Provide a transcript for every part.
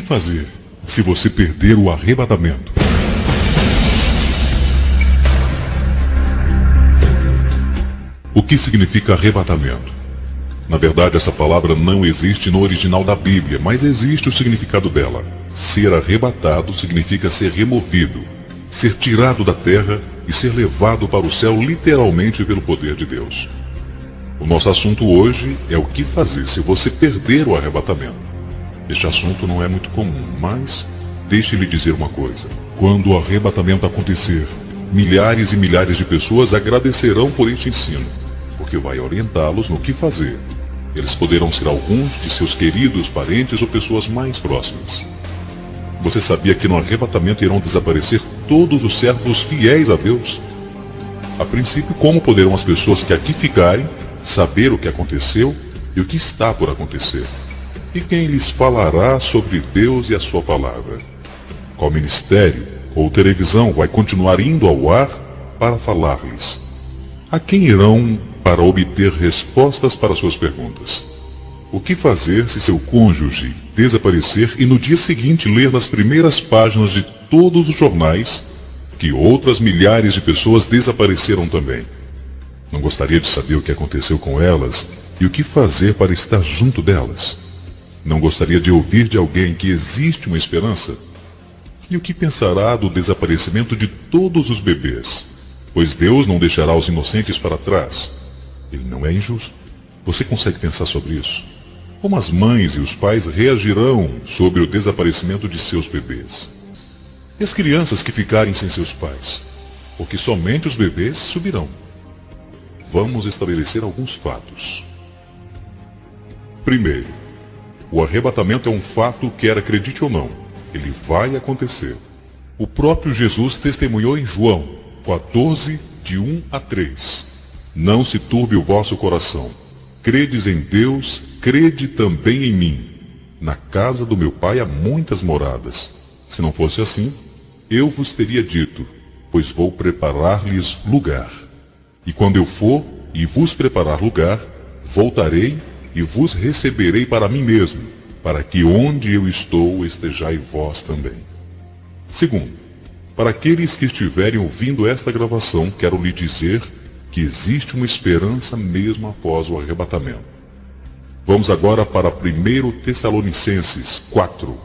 fazer se você perder o arrebatamento? O que significa arrebatamento? Na verdade, essa palavra não existe no original da Bíblia, mas existe o significado dela. Ser arrebatado significa ser removido, ser tirado da terra e ser levado para o céu literalmente pelo poder de Deus. O nosso assunto hoje é o que fazer se você perder o arrebatamento. Este assunto não é muito comum, mas deixe-lhe dizer uma coisa. Quando o arrebatamento acontecer, milhares e milhares de pessoas agradecerão por este ensino, porque vai orientá-los no que fazer. Eles poderão ser alguns de seus queridos parentes ou pessoas mais próximas. Você sabia que no arrebatamento irão desaparecer todos os servos fiéis a Deus? A princípio, como poderão as pessoas que aqui ficarem saber o que aconteceu e o que está por acontecer? E quem lhes falará sobre Deus e a sua palavra? Qual ministério ou televisão vai continuar indo ao ar para falar-lhes? A quem irão para obter respostas para suas perguntas? O que fazer se seu cônjuge desaparecer e no dia seguinte ler nas primeiras páginas de todos os jornais que outras milhares de pessoas desapareceram também? Não gostaria de saber o que aconteceu com elas e o que fazer para estar junto delas? Não gostaria de ouvir de alguém que existe uma esperança? E o que pensará do desaparecimento de todos os bebês? Pois Deus não deixará os inocentes para trás. Ele não é injusto. Você consegue pensar sobre isso? Como as mães e os pais reagirão sobre o desaparecimento de seus bebês? E as crianças que ficarem sem seus pais? Porque somente os bebês subirão. Vamos estabelecer alguns fatos. Primeiro, o arrebatamento é um fato, quer acredite ou não. Ele vai acontecer. O próprio Jesus testemunhou em João 14, de 1 a 3. Não se turbe o vosso coração. Credes em Deus, crede também em mim. Na casa do meu Pai há muitas moradas. Se não fosse assim, eu vos teria dito, pois vou preparar-lhes lugar. E quando eu for e vos preparar lugar, voltarei e vos receberei para mim mesmo, para que onde eu estou estejai vós também. Segundo, para aqueles que estiverem ouvindo esta gravação, quero lhe dizer que existe uma esperança mesmo após o arrebatamento. Vamos agora para 1 Tessalonicenses 4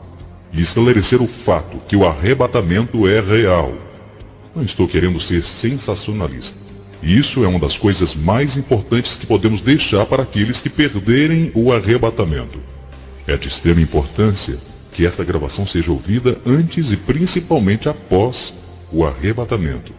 e esclarecer o fato que o arrebatamento é real. Não estou querendo ser sensacionalista. Isso é uma das coisas mais importantes que podemos deixar para aqueles que perderem o arrebatamento. É de extrema importância que esta gravação seja ouvida antes e principalmente após o arrebatamento,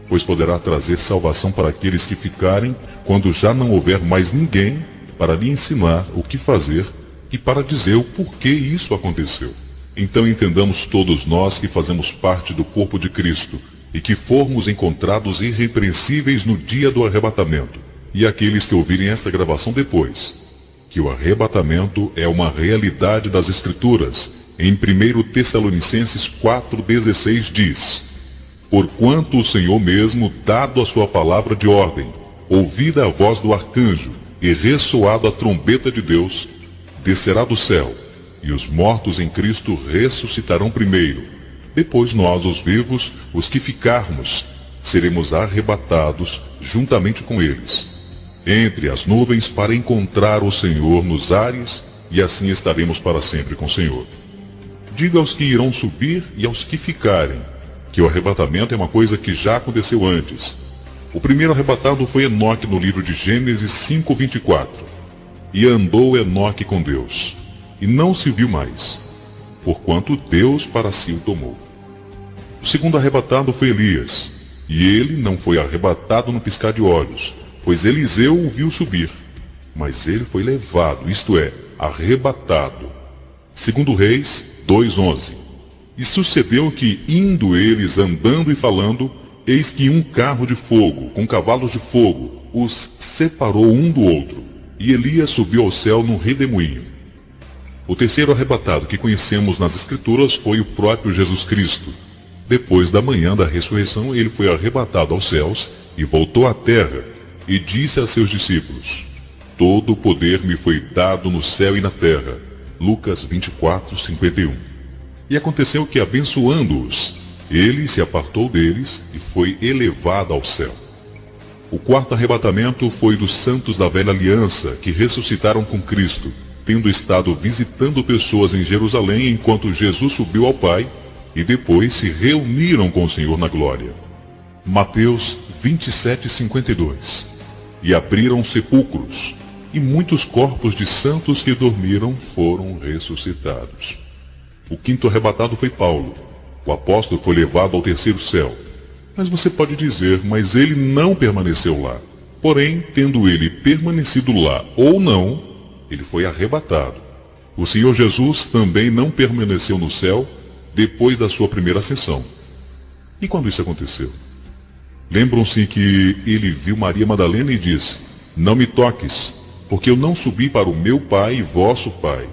pois poderá trazer salvação para aqueles que ficarem quando já não houver mais ninguém para lhe ensinar o que fazer e para dizer o porquê isso aconteceu. Então entendamos todos nós que fazemos parte do corpo de Cristo e que formos encontrados irrepreensíveis no dia do arrebatamento, e aqueles que ouvirem esta gravação depois, que o arrebatamento é uma realidade das Escrituras. Em 1 Tessalonicenses 4,16 diz: Porquanto o Senhor mesmo, dado a sua palavra de ordem, ouvida a voz do arcanjo e ressoado a trombeta de Deus, descerá do céu, e os mortos em Cristo ressuscitarão primeiro. Depois nós, os vivos, os que ficarmos, seremos arrebatados juntamente com eles, entre as nuvens, para encontrar o Senhor nos ares, e assim estaremos para sempre com o Senhor. Diga aos que irão subir e aos que ficarem, que o arrebatamento é uma coisa que já aconteceu antes. O primeiro arrebatado foi Enoque no livro de Gênesis 5:24. E andou Enoque com Deus, e não se viu mais, porquanto Deus para si o tomou. O segundo arrebatado foi Elias, e ele não foi arrebatado no piscar de olhos, pois Eliseu o viu subir, mas ele foi levado, isto é, arrebatado. Segundo Reis 2:11. E sucedeu que, indo eles andando e falando, eis que um carro de fogo, com cavalos de fogo, os separou um do outro, e Elias subiu ao céu num redemoinho. O terceiro arrebatado que conhecemos nas Escrituras foi o próprio Jesus Cristo. Depois da manhã da ressurreição, ele foi arrebatado aos céus e voltou à terra, e disse a seus discípulos: Todo o poder me foi dado no céu e na terra. Lucas 24, 51. E aconteceu que, abençoando-os, ele se apartou deles e foi elevado ao céu. O quarto arrebatamento foi dos santos da velha aliança, que ressuscitaram com Cristo, tendo estado visitando pessoas em Jerusalém enquanto Jesus subiu ao Pai, e depois se reuniram com o Senhor na glória. Mateus 27, 52. E abriram sepulcros, e muitos corpos de santos que dormiram foram ressuscitados. O quinto arrebatado foi Paulo. O apóstolo foi levado ao terceiro céu. Mas você pode dizer, mas ele não permaneceu lá. Porém, tendo ele permanecido lá ou não, ele foi arrebatado. O Senhor Jesus também não permaneceu no céu depois da sua primeira ascensão. E quando isso aconteceu? Lembram-se que ele viu Maria Madalena e disse: não me toques, porque eu não subi para o meu Pai e vosso Pai,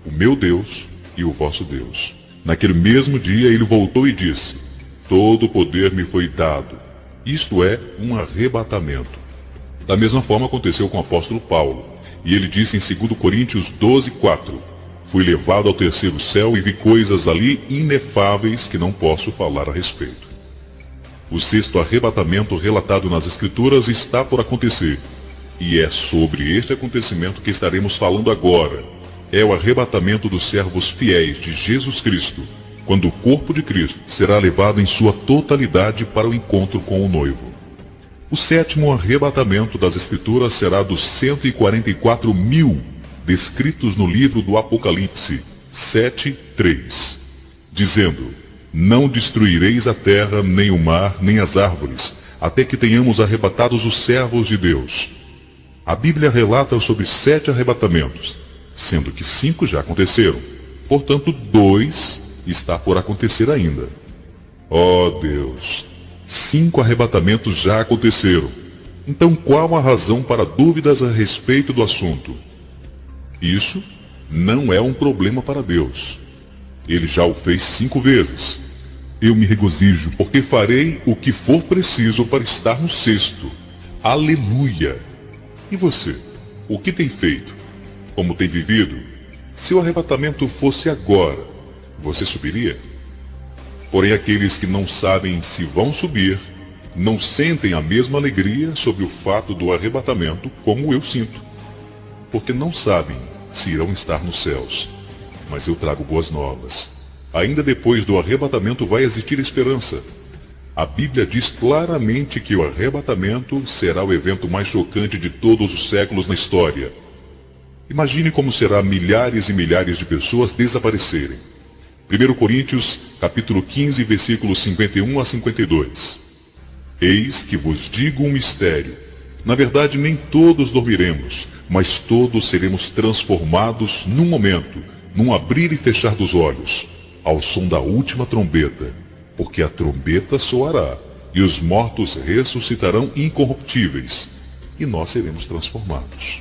o meu Deus e o vosso Deus. Naquele mesmo dia ele voltou e disse: todo o poder me foi dado. Isto é, um arrebatamento. Da mesma forma aconteceu com o apóstolo Paulo. E ele disse em 2 Coríntios 12, 4: fui levado ao terceiro céu e vi coisas ali inefáveis que não posso falar a respeito. O sexto arrebatamento relatado nas Escrituras está por acontecer. E é sobre este acontecimento que estaremos falando agora. É o arrebatamento dos servos fiéis de Jesus Cristo, quando o corpo de Cristo será levado em sua totalidade para o encontro com o noivo. O sétimo arrebatamento das Escrituras será dos 144 mil descritos no livro do Apocalipse 7:3, dizendo: não destruireis a terra, nem o mar, nem as árvores, até que tenhamos arrebatados os servos de Deus. A Bíblia relata sobre 7 arrebatamentos, sendo que 5 já aconteceram. Portanto, 2 está por acontecer ainda. Ó Deus, 5 arrebatamentos já aconteceram. Então qual a razão para dúvidas a respeito do assunto? Isso não é um problema para Deus. Ele já o fez 5 vezes. Eu me regozijo, porque farei o que for preciso para estar no sexto. Aleluia! E você? O que tem feito? Como tem vivido? Se o arrebatamento fosse agora, você subiria? Porém, aqueles que não sabem se vão subir, não sentem a mesma alegria sobre o fato do arrebatamento como eu sinto. Porque não sabem se irão estar nos céus. Mas eu trago boas novas. Ainda depois do arrebatamento vai existir esperança. A Bíblia diz claramente que o arrebatamento será o evento mais chocante de todos os séculos na história. Imagine como será milhares e milhares de pessoas desaparecerem. 1 Coríntios, capítulo 15, versículos 51 a 52. Eis que vos digo um mistério. Na verdade, nem todos dormiremos, mas todos seremos transformados num momento, num abrir e fechar dos olhos, ao som da última trombeta, porque a trombeta soará, e os mortos ressuscitarão incorruptíveis, e nós seremos transformados.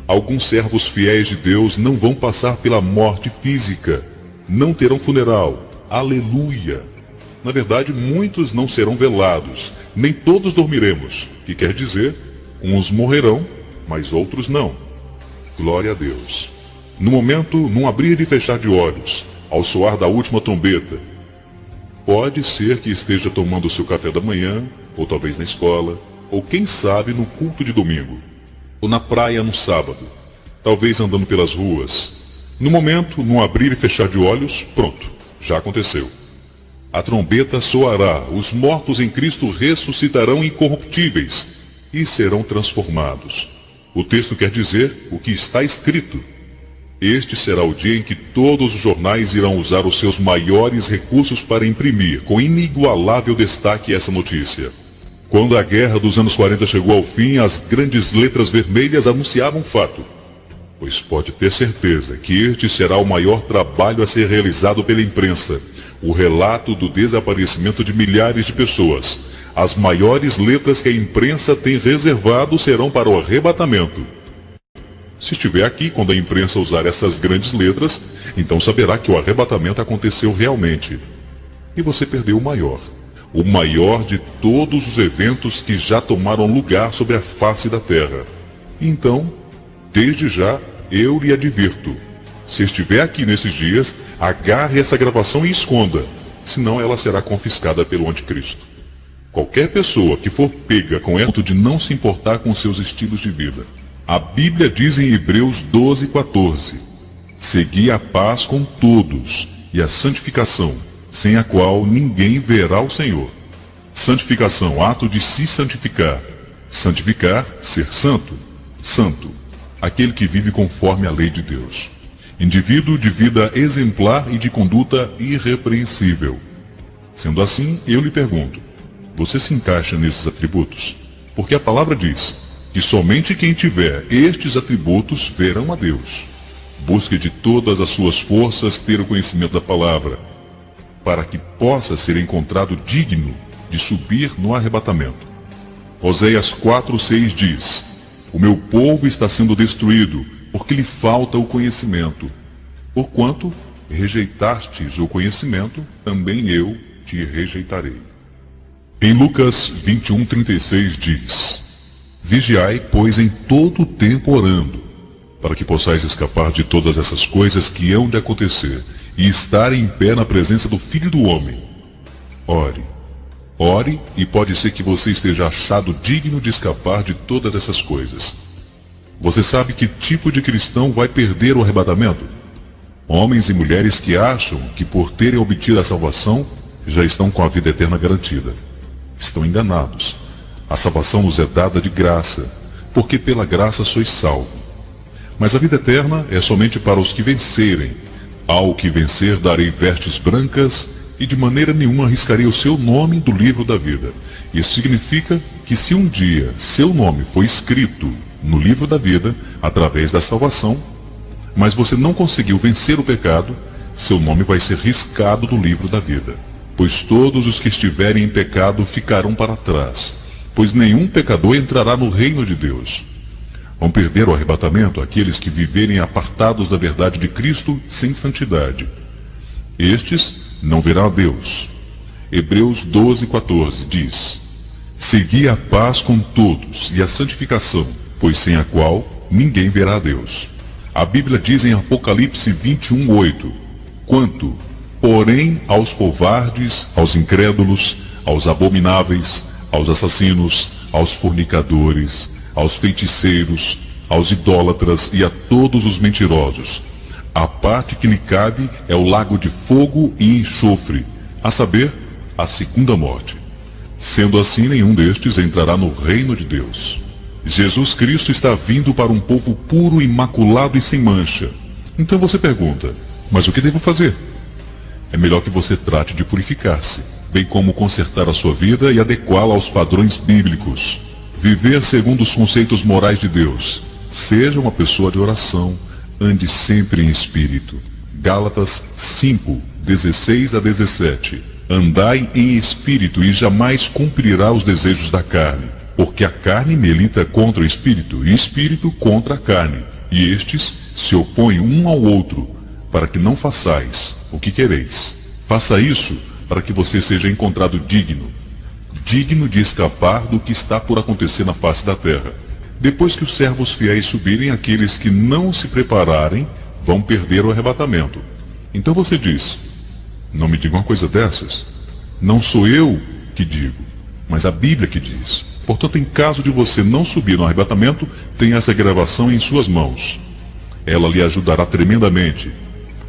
Alguns servos fiéis de Deus não vão passar pela morte física, não terão funeral. Aleluia! Na verdade, muitos não serão velados, nem todos dormiremos, que quer dizer, uns morrerão, mas outros não. Glória a Deus! No momento, num abrir e fechar de olhos, ao soar da última trombeta, pode ser que esteja tomando o seu café da manhã, ou talvez na escola, ou quem sabe no culto de domingo, ou na praia no sábado, talvez andando pelas ruas. No momento, num abrir e fechar de olhos, pronto, já aconteceu. A trombeta soará, os mortos em Cristo ressuscitarão incorruptíveis e serão transformados. O texto quer dizer o que está escrito. Este será o dia em que todos os jornais irão usar os seus maiores recursos para imprimir, com inigualável destaque, essa notícia. Quando a guerra dos anos 40 chegou ao fim, as grandes letras vermelhas anunciavam o fato. Pois pode ter certeza que este será o maior trabalho a ser realizado pela imprensa. O relato do desaparecimento de milhares de pessoas. As maiores letras que a imprensa tem reservado serão para o arrebatamento. Se estiver aqui quando a imprensa usar essas grandes letras, então saberá que o arrebatamento aconteceu realmente. E você perdeu o maior de todos os eventos que já tomaram lugar sobre a face da terra. Então, desde já, eu lhe advirto, Se estiver aqui nesses dias, agarre essa gravação e esconda, senão ela será confiscada pelo anticristo. Qualquer pessoa que for pega com essa de não se importar com seus estilos de vida. A Bíblia diz em Hebreus 12:14, segui a paz com todos e a santificação, sem a qual ninguém verá o Senhor. Santificação, ato de se santificar. Santificar, ser santo. Santo, aquele que vive conforme a lei de Deus. Indivíduo de vida exemplar e de conduta irrepreensível. Sendo assim, eu lhe pergunto, você se encaixa nesses atributos? Porque a palavra diz que somente quem tiver estes atributos verão a Deus. Busque de todas as suas forças ter o conhecimento da palavra, para que possa ser encontrado digno de subir no arrebatamento. Oséias 4:6 diz, o meu povo está sendo destruído, porque lhe falta o conhecimento. Porquanto rejeitastes o conhecimento, também eu te rejeitarei. Em Lucas 21:36 diz, vigiai, pois, em todo o tempo orando, para que possais escapar de todas essas coisas que hão de acontecer, e estar em pé na presença do Filho do Homem. Ore. Ore, e pode ser que você esteja achado digno de escapar de todas essas coisas. Você sabe que tipo de cristão vai perder o arrebatamento? Homens e mulheres que acham que por terem obtido a salvação, já estão com a vida eterna garantida. Estão enganados. A salvação nos é dada de graça, porque pela graça sois salvos. Mas a vida eterna é somente para os que vencerem. Ao que vencer darei vestes brancas, e de maneira nenhuma arriscarei o seu nome do livro da vida. Isso significa que se um dia seu nome foi escrito no livro da vida, através da salvação, mas você não conseguiu vencer o pecado, seu nome vai ser riscado do livro da vida. Pois todos os que estiverem em pecado ficarão para trás, pois nenhum pecador entrará no reino de Deus. Vão perder o arrebatamento aqueles que viverem apartados da verdade de Cristo sem santidade. Estes não verão a Deus. Hebreus 12:14 diz, segui a paz com todos e a santificação, pois sem a qual ninguém verá a Deus. A Bíblia diz em Apocalipse 21:8, quanto, porém, aos covardes, aos incrédulos, aos abomináveis, aos assassinos, aos fornicadores, aos feiticeiros, aos idólatras e a todos os mentirosos, a parte que lhe cabe é o lago de fogo e enxofre, a saber, a segunda morte. Sendo assim, nenhum destes entrará no reino de Deus. Jesus Cristo está vindo para um povo puro, imaculado e sem mancha. Então você pergunta, mas o que devo fazer? É melhor que você trate de purificar-se, bem como consertar a sua vida e adequá-la aos padrões bíblicos. Viver segundo os conceitos morais de Deus. Seja uma pessoa de oração, ande sempre em espírito. Gálatas 5:16-17. Andai em espírito e jamais cumprirá os desejos da carne, porque a carne milita contra o espírito e o espírito contra a carne, e estes se opõem um ao outro, para que não façais o que quereis. Faça isso para que você seja encontrado digno de escapar do que está por acontecer na face da terra. Depois que os servos fiéis subirem, aqueles que não se prepararem vão perder o arrebatamento. Então você diz, não me diga uma coisa dessas. Não sou eu que digo, mas a Bíblia que diz. Portanto, em caso de você não subir no arrebatamento, tenha essa gravação em suas mãos. Ela lhe ajudará tremendamente.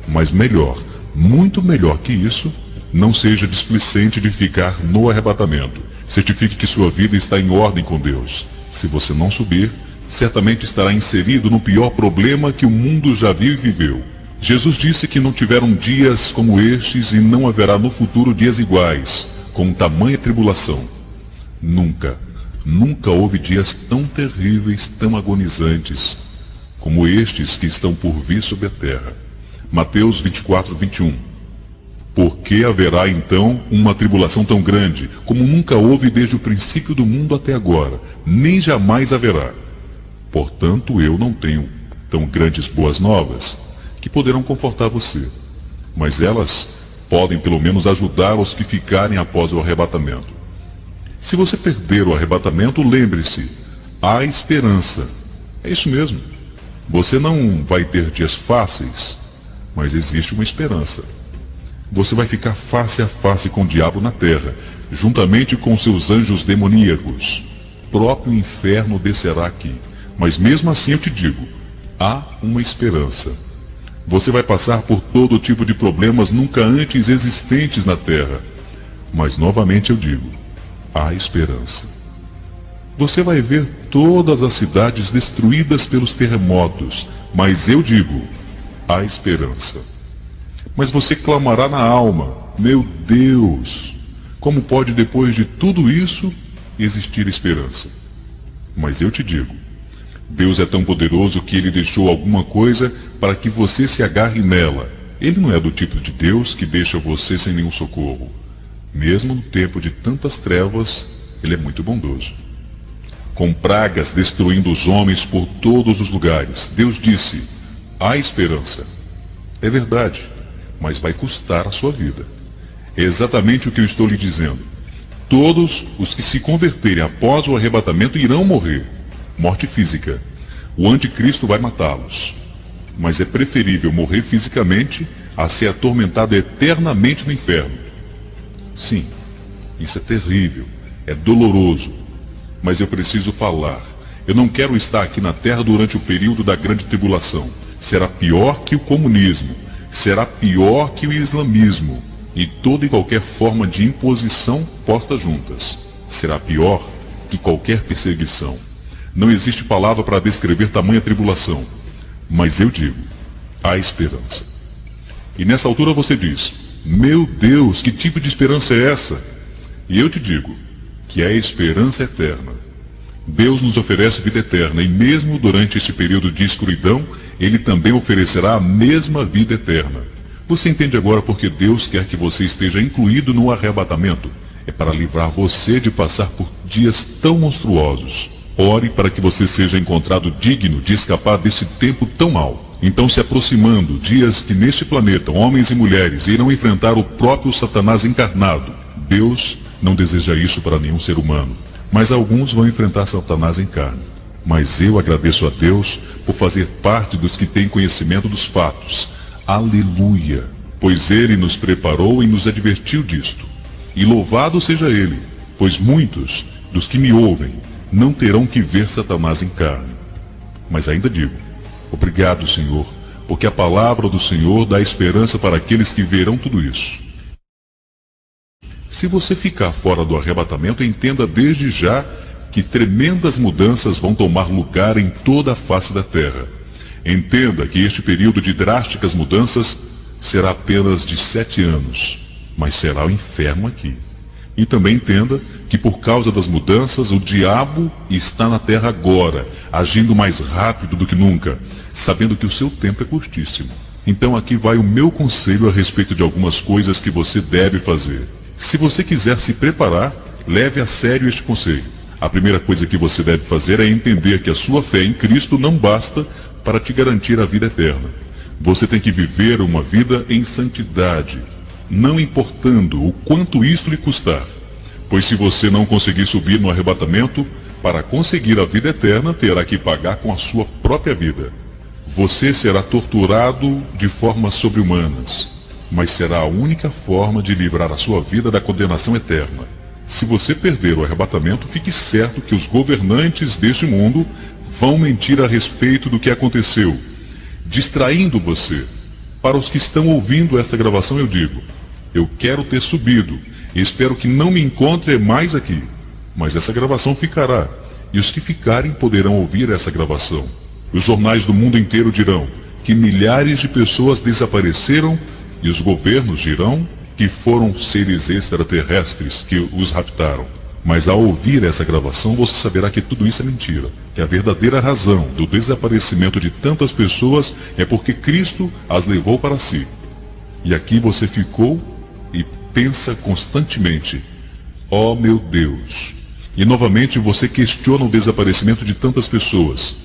Mas melhor, muito melhor que isso, não seja displicente de ficar no arrebatamento. Certifique que sua vida está em ordem com Deus. Se você não subir, certamente estará inserido no pior problema que o mundo já viu e viveu. Jesus disse que não tiveram dias como estes e não haverá no futuro dias iguais, com tamanha tribulação. Nunca houve dias tão terríveis, tão agonizantes, como estes que estão por vir sobre a terra. Mateus 24:21. Por que haverá então uma tribulação tão grande, como nunca houve desde o princípio do mundo até agora, nem jamais haverá? Portanto, eu não tenho tão grandes boas novas, que poderão confortar você, mas elas podem pelo menos ajudar os que ficarem após o arrebatamento. Se você perder o arrebatamento, lembre-se, há esperança. É isso mesmo. Você não vai ter dias fáceis, mas existe uma esperança. Você vai ficar face a face com o diabo na terra, juntamente com seus anjos demoníacos. Próprio inferno descerá aqui. Mas mesmo assim eu te digo, há uma esperança. Você vai passar por todo tipo de problemas nunca antes existentes na terra. Mas novamente eu digo, há esperança. Você vai ver todas as cidades destruídas pelos terremotos, mas eu digo, há esperança. Mas você clamará na alma, meu Deus, como pode depois de tudo isso existir esperança? Mas eu te digo, Deus é tão poderoso que Ele deixou alguma coisa para que você se agarre nela. Ele não é do tipo de Deus que deixa você sem nenhum socorro. Mesmo no tempo de tantas trevas, Ele é muito bondoso. Com pragas destruindo os homens por todos os lugares, Deus disse, há esperança. É verdade, mas vai custar a sua vida. É exatamente o que eu estou lhe dizendo. Todos os que se converterem após o arrebatamento irão morrer. Morte física. O anticristo vai matá-los. Mas é preferível morrer fisicamente a ser atormentado eternamente no inferno. Sim, isso é terrível, é doloroso. Mas eu preciso falar. Eu não quero estar aqui na terra durante o período da grande tribulação. Será pior que o comunismo. Será pior que o islamismo. E toda e qualquer forma de imposição posta juntas. Será pior que qualquer perseguição. Não existe palavra para descrever tamanha tribulação. Mas eu digo, há esperança. E nessa altura você diz, meu Deus, que tipo de esperança é essa? E eu te digo, que é a esperança eterna. Deus nos oferece vida eterna, e mesmo durante este período de escuridão, Ele também oferecerá a mesma vida eterna. Você entende agora porque Deus quer que você esteja incluído no arrebatamento? É para livrar você de passar por dias tão monstruosos. Ore para que você seja encontrado digno de escapar desse tempo tão mau. Então, se aproximando dias que neste planeta homens e mulheres irão enfrentar o próprio Satanás encarnado. Deus não deseja isso para nenhum ser humano, mas alguns vão enfrentar Satanás em carne. Mas eu agradeço a Deus por fazer parte dos que têm conhecimento dos fatos. Aleluia! Pois Ele nos preparou e nos advertiu disto. E louvado seja Ele, pois muitos dos que me ouvem não terão que ver Satanás em carne. Mas ainda digo, obrigado, Senhor, porque a palavra do Senhor dá esperança para aqueles que verão tudo isso. Se você ficar fora do arrebatamento, entenda desde já que tremendas mudanças vão tomar lugar em toda a face da terra. Entenda que este período de drásticas mudanças será apenas de 7 anos, mas será o inferno aqui. E também entenda que por causa das mudanças, o diabo está na terra agora, agindo mais rápido do que nunca, sabendo que o seu tempo é curtíssimo. Então aqui vai o meu conselho a respeito de algumas coisas que você deve fazer. Se você quiser se preparar, leve a sério este conselho. A primeira coisa que você deve fazer é entender que a sua fé em Cristo não basta para te garantir a vida eterna. Você tem que viver uma vida em santidade, não importando o quanto isto lhe custar. Pois se você não conseguir subir no arrebatamento, para conseguir a vida eterna, terá que pagar com a sua própria vida. Você será torturado de formas sobre-humanas, mas será a única forma de livrar a sua vida da condenação eterna. Se você perder o arrebatamento, fique certo que os governantes deste mundo vão mentir a respeito do que aconteceu, distraindo você. Para os que estão ouvindo esta gravação, eu digo, eu quero ter subido, e espero que não me encontre mais aqui. Mas essa gravação ficará, e os que ficarem poderão ouvir essa gravação. Os jornais do mundo inteiro dirão que milhares de pessoas desapareceram, e os governos dirão que foram seres extraterrestres que os raptaram. Mas ao ouvir essa gravação, você saberá que tudo isso é mentira. Que a verdadeira razão do desaparecimento de tantas pessoas é porque Cristo as levou para si. E aqui você ficou e pensa constantemente, ó meu Deus. E novamente você questiona o desaparecimento de tantas pessoas.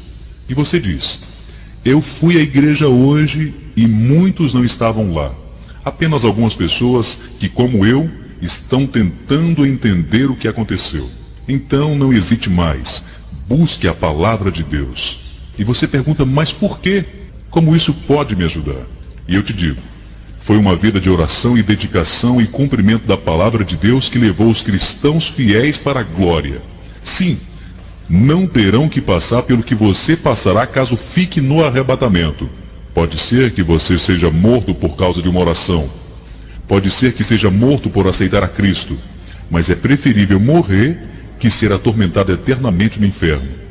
E você diz, eu fui à igreja hoje e muitos não estavam lá. Apenas algumas pessoas que, como eu, estão tentando entender o que aconteceu. Então não hesite mais. Busque a palavra de Deus. E você pergunta, mas por quê? Como isso pode me ajudar? E eu te digo, foi uma vida de oração e dedicação e cumprimento da palavra de Deus que levou os cristãos fiéis para a glória. Sim, não terão que passar pelo que você passará caso fique no arrebatamento. Pode ser que você seja morto por causa de uma oração. Pode ser que seja morto por aceitar a Cristo. Mas é preferível morrer que ser atormentado eternamente no inferno.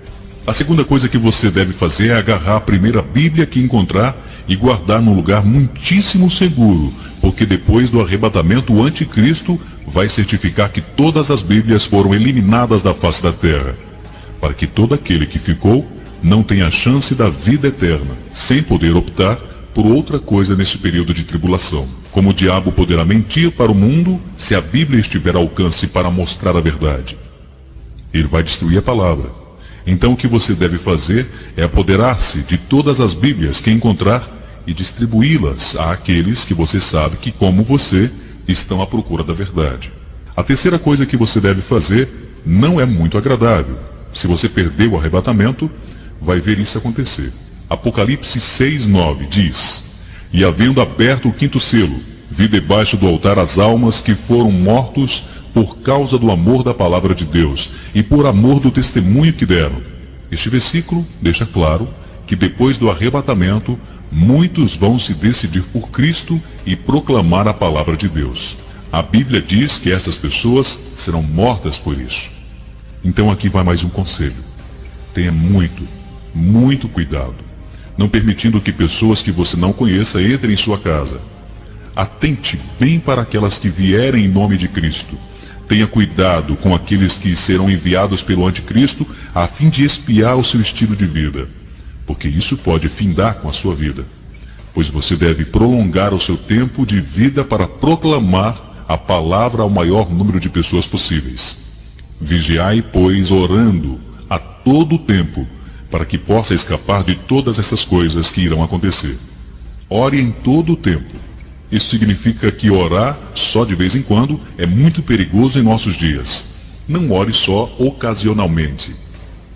A segunda coisa que você deve fazer é agarrar a primeira Bíblia que encontrar e guardar num lugar muitíssimo seguro, porque depois do arrebatamento o anticristo vai certificar que todas as Bíblias foram eliminadas da face da terra, para que todo aquele que ficou não tenha a chance da vida eterna, sem poder optar por outra coisa nesse período de tribulação. Como o diabo poderá mentir para o mundo se a Bíblia estiver ao alcance para mostrar a verdade? Ele vai destruir a palavra. Então o que você deve fazer é apoderar-se de todas as Bíblias que encontrar e distribuí-las àqueles que você sabe que, como você, estão à procura da verdade. A terceira coisa que você deve fazer não é muito agradável. Se você perder o arrebatamento, vai ver isso acontecer. Apocalipse 6:9 diz: E havendo aberto o quinto selo, vi debaixo do altar as almas que foram mortos por causa do amor da palavra de Deus e por amor do testemunho que deram. Este versículo deixa claro que depois do arrebatamento, muitos vão se decidir por Cristo e proclamar a palavra de Deus. A Bíblia diz que essas pessoas serão mortas por isso. Então aqui vai mais um conselho. Tenha muito cuidado, não permitindo que pessoas que você não conheça entrem em sua casa. Atente bem para aquelas que vierem em nome de Cristo. Tenha cuidado com aqueles que serão enviados pelo anticristo a fim de espiar o seu estilo de vida, porque isso pode findar com a sua vida, pois você deve prolongar o seu tempo de vida para proclamar a palavra ao maior número de pessoas possíveis. Vigiai, pois, orando a todo tempo, para que possa escapar de todas essas coisas que irão acontecer. Ore em todo o tempo. Isso significa que orar só de vez em quando é muito perigoso em nossos dias. Não ore só ocasionalmente,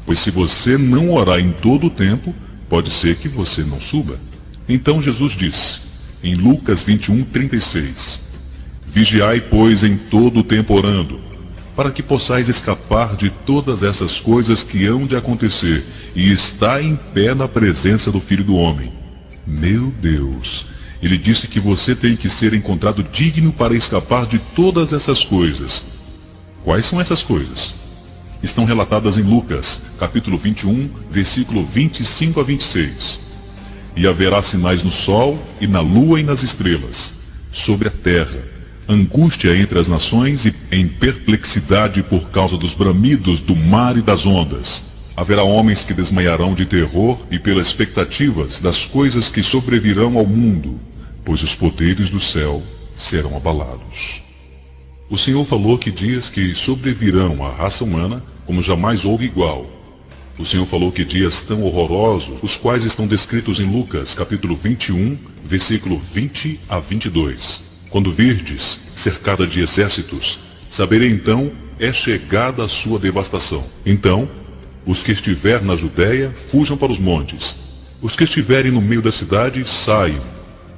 pois se você não orar em todo o tempo, pode ser que você não suba. Então Jesus disse, em Lucas 21:36, Vigiai, pois, em todo o tempo orando, para que possais escapar de todas essas coisas que hão de acontecer e estar em pé na presença do Filho do Homem. Meu Deus! Ele disse que você tem que ser encontrado digno para escapar de todas essas coisas. Quais são essas coisas? Estão relatadas em Lucas, capítulo 21, versículo 25 a 26. E haverá sinais no sol, e na lua e nas estrelas, sobre a terra, angústia entre as nações e em perplexidade por causa dos bramidos do mar e das ondas. Haverá homens que desmaiarão de terror e pelas expectativas das coisas que sobrevirão ao mundo, pois os poderes do céu serão abalados. O Senhor falou que dias que sobrevirão à raça humana, como jamais houve igual. O Senhor falou que dias tão horrorosos, os quais estão descritos em Lucas, capítulo 21, versículo 20 a 22. Quando virdes, cercada de exércitos, saberei então, é chegada a sua devastação. Então, os que estiver na Judéia, fujam para os montes. Os que estiverem no meio da cidade, saiam.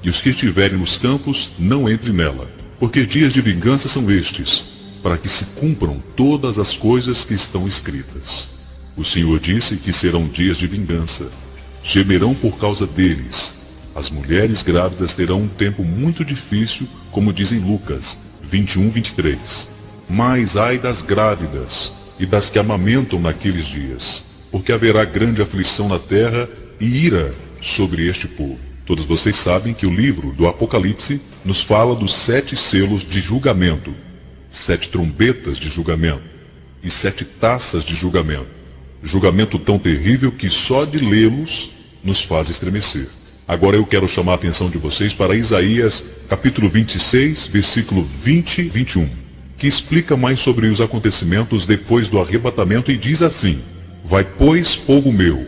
E os que estiverem nos campos, não entrem nela. Porque dias de vingança são estes, para que se cumpram todas as coisas que estão escritas. O Senhor disse que serão dias de vingança. Gemerão por causa deles. As mulheres grávidas terão um tempo muito difícil, como diz em Lucas 21:23. Mas ai das grávidas e das que amamentam naqueles dias, porque haverá grande aflição na terra e ira sobre este povo. Todos vocês sabem que o livro do Apocalipse nos fala dos 7 selos de julgamento, 7 trombetas de julgamento e 7 taças de julgamento. Julgamento tão terrível que só de lê-los nos faz estremecer. Agora eu quero chamar a atenção de vocês para Isaías capítulo 26, versículo 20 e 21. Que explica mais sobre os acontecimentos depois do arrebatamento e diz assim: Vai, pois, povo meu,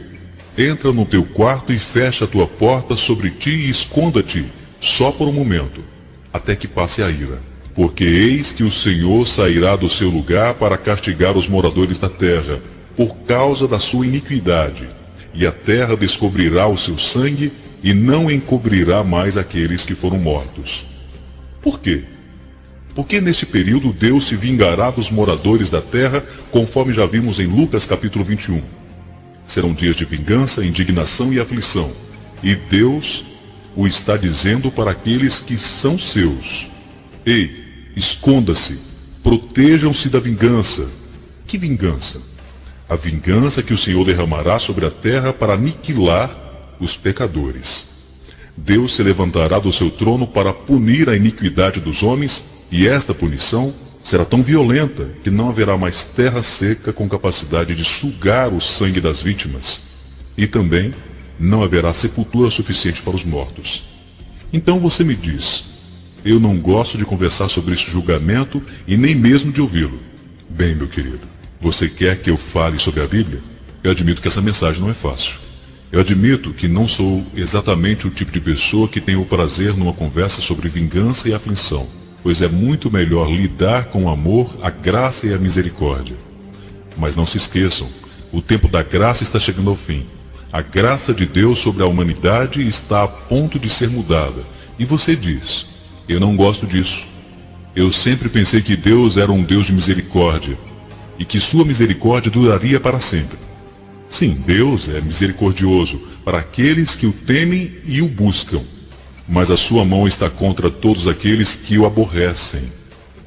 entra no teu quarto e fecha a tua porta sobre ti e esconda-te, só por um momento, até que passe a ira. Porque eis que o Senhor sairá do seu lugar para castigar os moradores da terra, por causa da sua iniquidade, e a terra descobrirá o seu sangue, e não encobrirá mais aqueles que foram mortos. Por quê? Porque neste período Deus se vingará dos moradores da terra, conforme já vimos em Lucas capítulo 21. Serão dias de vingança, indignação e aflição. E Deus o está dizendo para aqueles que são seus. Ei, esconda-se, protejam-se da vingança. Que vingança? A vingança que o Senhor derramará sobre a terra para aniquilar os pecadores. Deus se levantará do seu trono para punir a iniquidade dos homens, e esta punição será tão violenta que não haverá mais terra seca com capacidade de sugar o sangue das vítimas, e também não haverá sepultura suficiente para os mortos. Então você me diz, eu não gosto de conversar sobre esse julgamento e nem mesmo de ouvi-lo. Bem, meu querido, você quer que eu fale sobre a Bíblia? Eu admito que essa mensagem não é fácil. Eu admito que não sou exatamente o tipo de pessoa que tem o prazer numa conversa sobre vingança e aflição, pois é muito melhor lidar com o amor, a graça e a misericórdia. Mas não se esqueçam, o tempo da graça está chegando ao fim. A graça de Deus sobre a humanidade está a ponto de ser mudada. E você diz, eu não gosto disso. Eu sempre pensei que Deus era um Deus de misericórdia, e que sua misericórdia duraria para sempre. Sim, Deus é misericordioso para aqueles que o temem e o buscam. Mas a sua mão está contra todos aqueles que o aborrecem,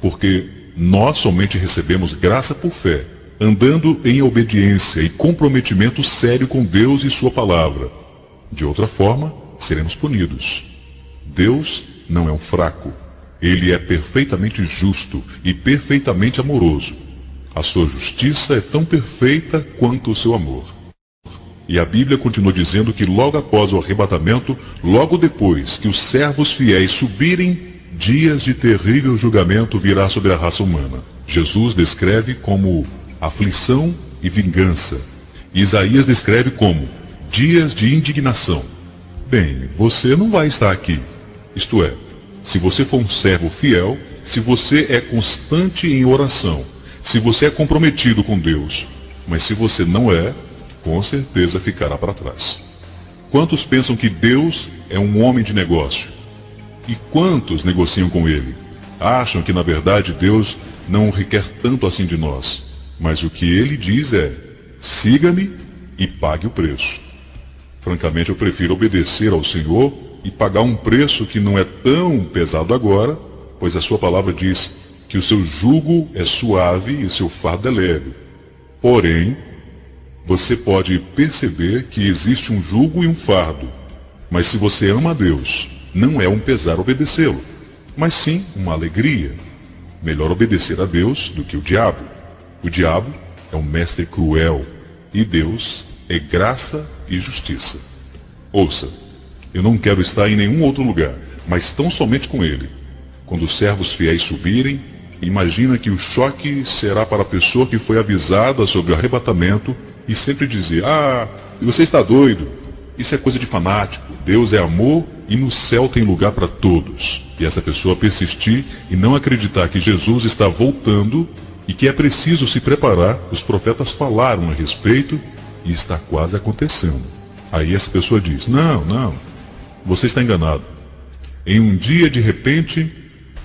porque nós somente recebemos graça por fé, andando em obediência e comprometimento sério com Deus e sua palavra. De outra forma, seremos punidos. Deus não é um fraco. Ele é perfeitamente justo e perfeitamente amoroso. A sua justiça é tão perfeita quanto o seu amor. E a Bíblia continua dizendo que logo após o arrebatamento, logo depois que os servos fiéis subirem, dias de terrível julgamento virá sobre a raça humana. Jesus descreve como aflição e vingança. Isaías descreve como dias de indignação. Bem, você não vai estar aqui. Isto é, se você for um servo fiel, se você é constante em oração, se você é comprometido com Deus, mas se você não é, com certeza ficará para trás. Quantos pensam que Deus é um homem de negócio? E quantos negociam com ele? Acham que na verdade Deus não requer tanto assim de nós, mas o que ele diz é, siga-me e pague o preço. Francamente, eu prefiro obedecer ao Senhor e pagar um preço que não é tão pesado agora, pois a sua palavra diz que o seu jugo é suave e o seu fardo é leve. Porém, você pode perceber que existe um jugo e um fardo, mas se você ama a Deus, não é um pesar obedecê-lo, mas sim uma alegria. Melhor obedecer a Deus do que o diabo. O diabo é um mestre cruel e Deus é graça e justiça. Ouça, eu não quero estar em nenhum outro lugar, mas tão somente com ele. Quando os servos fiéis subirem, imagina que o choque será para a pessoa que foi avisada sobre o arrebatamento e sempre dizer, você está doido, isso é coisa de fanático, Deus é amor e no céu tem lugar para todos. E essa pessoa persistir e não acreditar que Jesus está voltando e que é preciso se preparar, os profetas falaram a respeito e está quase acontecendo. Aí essa pessoa diz, não, você está enganado. Em um dia, de repente,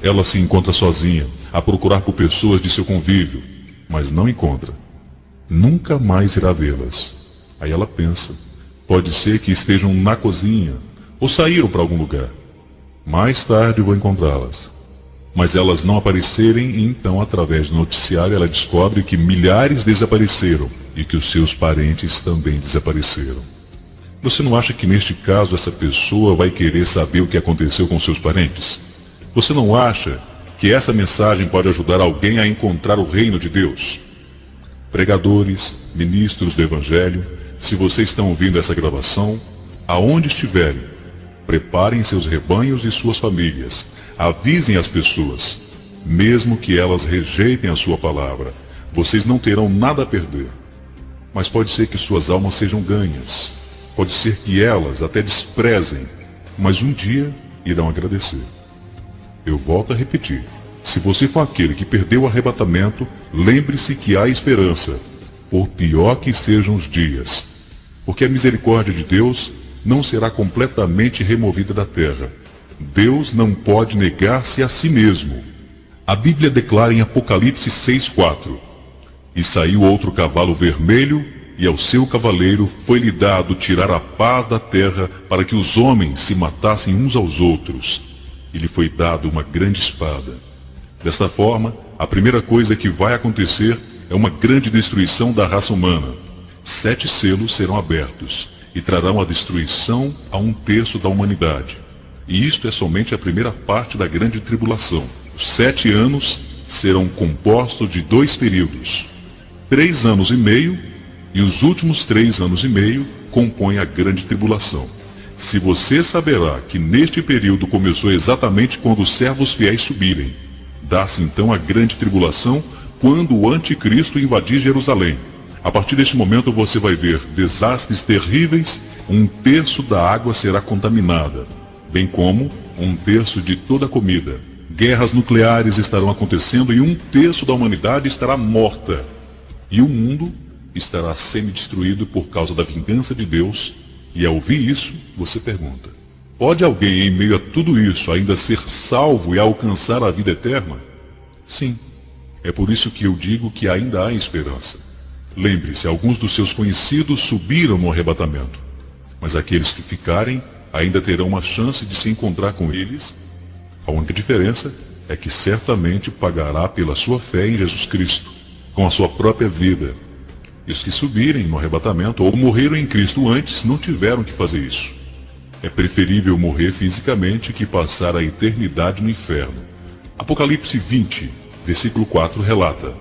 ela se encontra sozinha, a procurar por pessoas de seu convívio, mas não encontra. Nunca mais irá vê-las. Aí ela pensa, pode ser que estejam na cozinha, ou saíram para algum lugar. Mais tarde vou encontrá-las. Mas elas não aparecerem e então, através do noticiário, ela descobre que milhares desapareceram e que os seus parentes também desapareceram. Você não acha que neste caso essa pessoa vai querer saber o que aconteceu com seus parentes? Você não acha que essa mensagem pode ajudar alguém a encontrar o reino de Deus? Pregadores, ministros do Evangelho, se vocês estão ouvindo essa gravação, aonde estiverem, preparem seus rebanhos e suas famílias, avisem as pessoas, mesmo que elas rejeitem a sua palavra, vocês não terão nada a perder. Mas pode ser que suas almas sejam ganhas, pode ser que elas até desprezem, mas um dia irão agradecer. Eu volto a repetir. Se você for aquele que perdeu o arrebatamento, lembre-se que há esperança, por pior que sejam os dias. Porque a misericórdia de Deus não será completamente removida da terra. Deus não pode negar-se a si mesmo. A Bíblia declara em Apocalipse 6:4: E saiu outro cavalo vermelho, e ao seu cavaleiro foi-lhe dado tirar a paz da terra, para que os homens se matassem uns aos outros. E lhe foi dado uma grande espada. Desta forma, a primeira coisa que vai acontecer é uma grande destruição da raça humana. 7 selos serão abertos, e trarão a destruição a 1/3 da humanidade. E isto é somente a primeira parte da grande tribulação. Os 7 anos serão compostos de 2 períodos, 3 anos e meio, e os últimos 3 anos e meio compõem a grande tribulação. Se você saberá que neste período começou exatamente quando os servos fiéis subirem, dá-se então a grande tribulação quando o anticristo invadir Jerusalém. A partir deste momento você vai ver desastres terríveis, 1/3 da água será contaminada, bem como 1/3 de toda a comida. Guerras nucleares estarão acontecendo e 1/3 da humanidade estará morta. E o mundo estará semi-destruído por causa da vingança de Deus. E ao ouvir isso, você pergunta: pode alguém em meio a tudo isso ainda ser salvo e alcançar a vida eterna? Sim, é por isso que eu digo que ainda há esperança. Lembre-se, alguns dos seus conhecidos subiram no arrebatamento, mas aqueles que ficarem ainda terão uma chance de se encontrar com eles. A única diferença é que certamente pagará pela sua fé em Jesus Cristo, com a sua própria vida. E os que subirem no arrebatamento ou morreram em Cristo antes não tiveram que fazer isso. É preferível morrer fisicamente que passar a eternidade no inferno. Apocalipse 20, versículo 4 relata: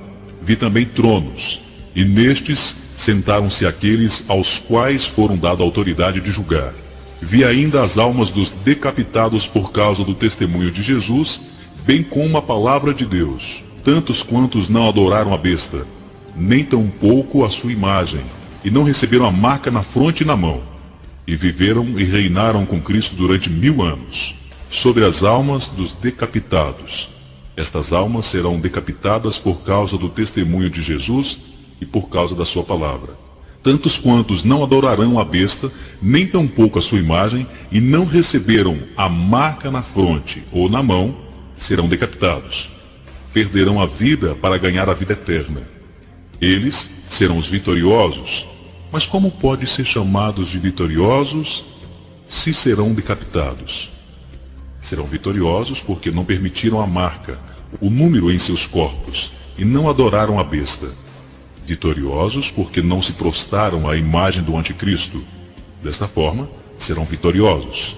Vi também tronos, e nestes sentaram-se aqueles aos quais foram dada a autoridade de julgar. Vi ainda as almas dos decapitados por causa do testemunho de Jesus, bem como a palavra de Deus, tantos quantos não adoraram a besta, nem tampouco a sua imagem, e não receberam a marca na fronte e na mão, e viveram e reinaram com Cristo durante 1000 anos, sobre as almas dos decapitados. Estas almas serão decapitadas por causa do testemunho de Jesus e por causa da sua palavra. Tantos quantos não adorarão a besta, nem tampouco a sua imagem, e não receberam a marca na fronte ou na mão, serão decapitados. Perderão a vida para ganhar a vida eterna. Eles serão os vitoriosos. Mas como pode ser chamados de vitoriosos se serão decapitados? Serão vitoriosos porque não permitiram a marca, o número em seus corpos, e não adoraram a besta. Vitoriosos porque não se prostraram à imagem do anticristo. Desta forma, serão vitoriosos.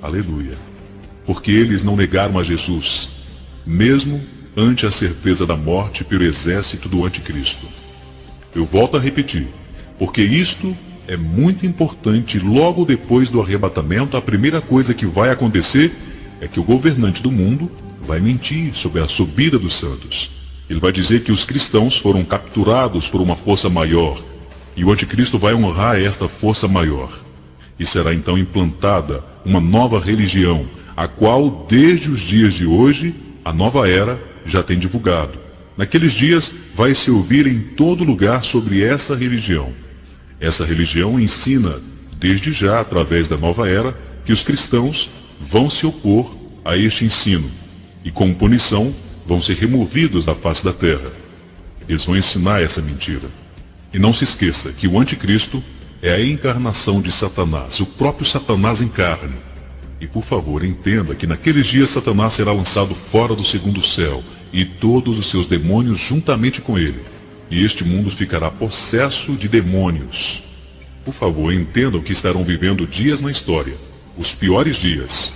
Aleluia. Porque eles não negaram a Jesus, mesmo ante a certeza da morte pelo exército do anticristo. Eu volto a repetir, porque isto é muito importante. Logo depois do arrebatamento, a primeira coisa que vai acontecer é que o governante do mundo vai mentir sobre a subida dos santos. Ele vai dizer que os cristãos foram capturados por uma força maior, e o anticristo vai honrar esta força maior. E será então implantada uma nova religião, a qual, desde os dias de hoje, a nova era já tem divulgado. Naqueles dias vai se ouvir em todo lugar sobre essa religião. Essa religião ensina, desde já, através da nova era, que os cristãos vão se opor a este ensino, e como punição, vão ser removidos da face da terra. Eles vão ensinar essa mentira. E não se esqueça que o anticristo é a encarnação de Satanás, o próprio Satanás em carne. E por favor, entenda que naqueles dias Satanás será lançado fora do segundo céu, e todos os seus demônios juntamente com ele. E este mundo ficará possesso de demônios. Por favor, entendam que estarão vivendo dias na história, os piores dias,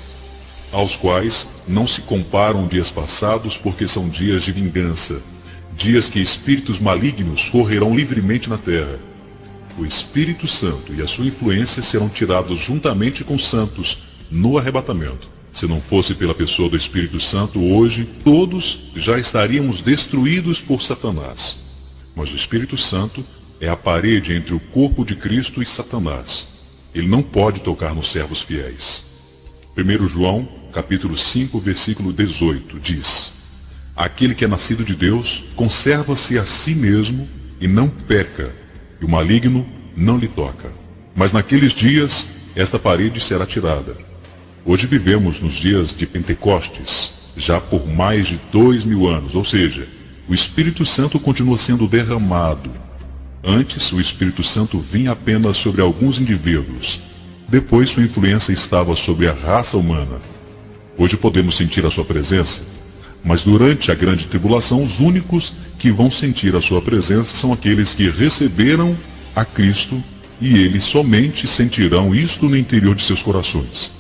aos quais não se comparam dias passados, porque são dias de vingança, dias que espíritos malignos correrão livremente na terra. O Espírito Santo e a sua influência serão tirados juntamente com os santos no arrebatamento. Se não fosse pela pessoa do Espírito Santo, hoje todos já estaríamos destruídos por Satanás. Mas o Espírito Santo é a parede entre o corpo de Cristo e Satanás. Ele não pode tocar nos servos fiéis. 1 João, capítulo 5, versículo 18, diz: Aquele que é nascido de Deus conserva-se a si mesmo e não peca, e o maligno não lhe toca. Mas naqueles dias esta parede será tirada. Hoje vivemos nos dias de Pentecostes, já por mais de 2000 anos, ou seja, o Espírito Santo continua sendo derramado. Antes, o Espírito Santo vinha apenas sobre alguns indivíduos. Depois, sua influência estava sobre a raça humana. Hoje podemos sentir a sua presença, mas durante a grande tribulação, os únicos que vão sentir a sua presença são aqueles que receberam a Cristo, e eles somente sentirão isto no interior de seus corações.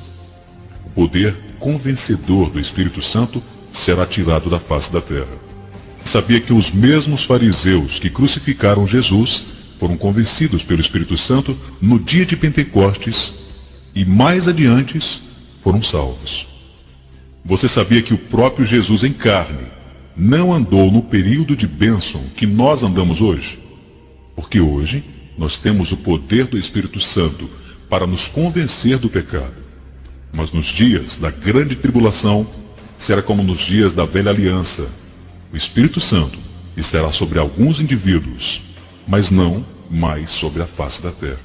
O poder convencedor do Espírito Santo será tirado da face da terra. Sabia que os mesmos fariseus que crucificaram Jesus foram convencidos pelo Espírito Santo no dia de Pentecostes e mais adiante foram salvos. Você sabia que o próprio Jesus em carne não andou no período de bênção que nós andamos hoje? Porque hoje nós temos o poder do Espírito Santo para nos convencer do pecado. Mas nos dias da grande tribulação, será como nos dias da velha aliança. O Espírito Santo estará sobre alguns indivíduos, mas não mais sobre a face da terra.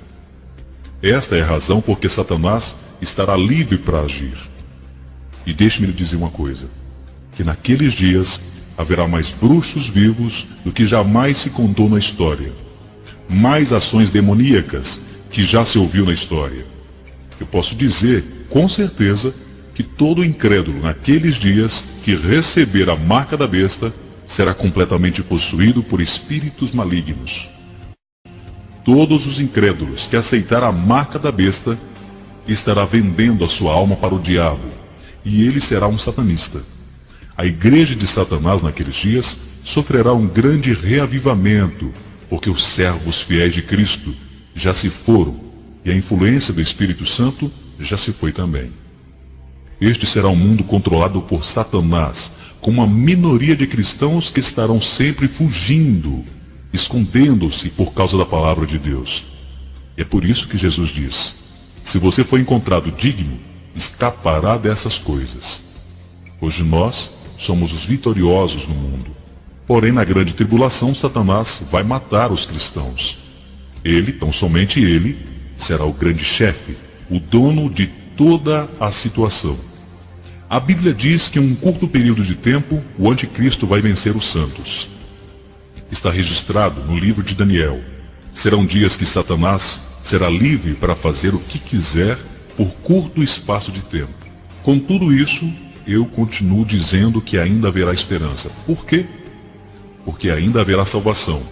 Esta é a razão porque Satanás estará livre para agir. E deixe-me lhe dizer uma coisa, que naqueles dias haverá mais bruxos vivos do que jamais se contou na história. Mais ações demoníacas que já se ouviu na história. Eu posso dizer, com certeza, que todo incrédulo naqueles dias que receber a marca da besta será completamente possuído por espíritos malignos. Todos os incrédulos que aceitar a marca da besta estará vendendo a sua alma para o diabo, e ele será um satanista. A igreja de Satanás naqueles dias sofrerá um grande reavivamento, porque os servos fiéis de Cristo já se foram, e a influência do Espírito Santo já se foi também. Este será um mundo controlado por Satanás, com uma minoria de cristãos que estarão sempre fugindo, escondendo-se por causa da palavra de Deus. E é por isso que Jesus diz: se você for encontrado digno, escapará dessas coisas. Hoje nós somos os vitoriosos no mundo. Porém, na grande tribulação, Satanás vai matar os cristãos. Ele, tão somente ele, será o grande chefe, o dono de toda a situação. A Bíblia diz que em um curto período de tempo, o anticristo vai vencer os santos. Está registrado no livro de Daniel. Serão dias que Satanás será livre para fazer o que quiser por curto espaço de tempo. Com tudo isso, eu continuo dizendo que ainda haverá esperança. Por quê? Porque ainda haverá salvação.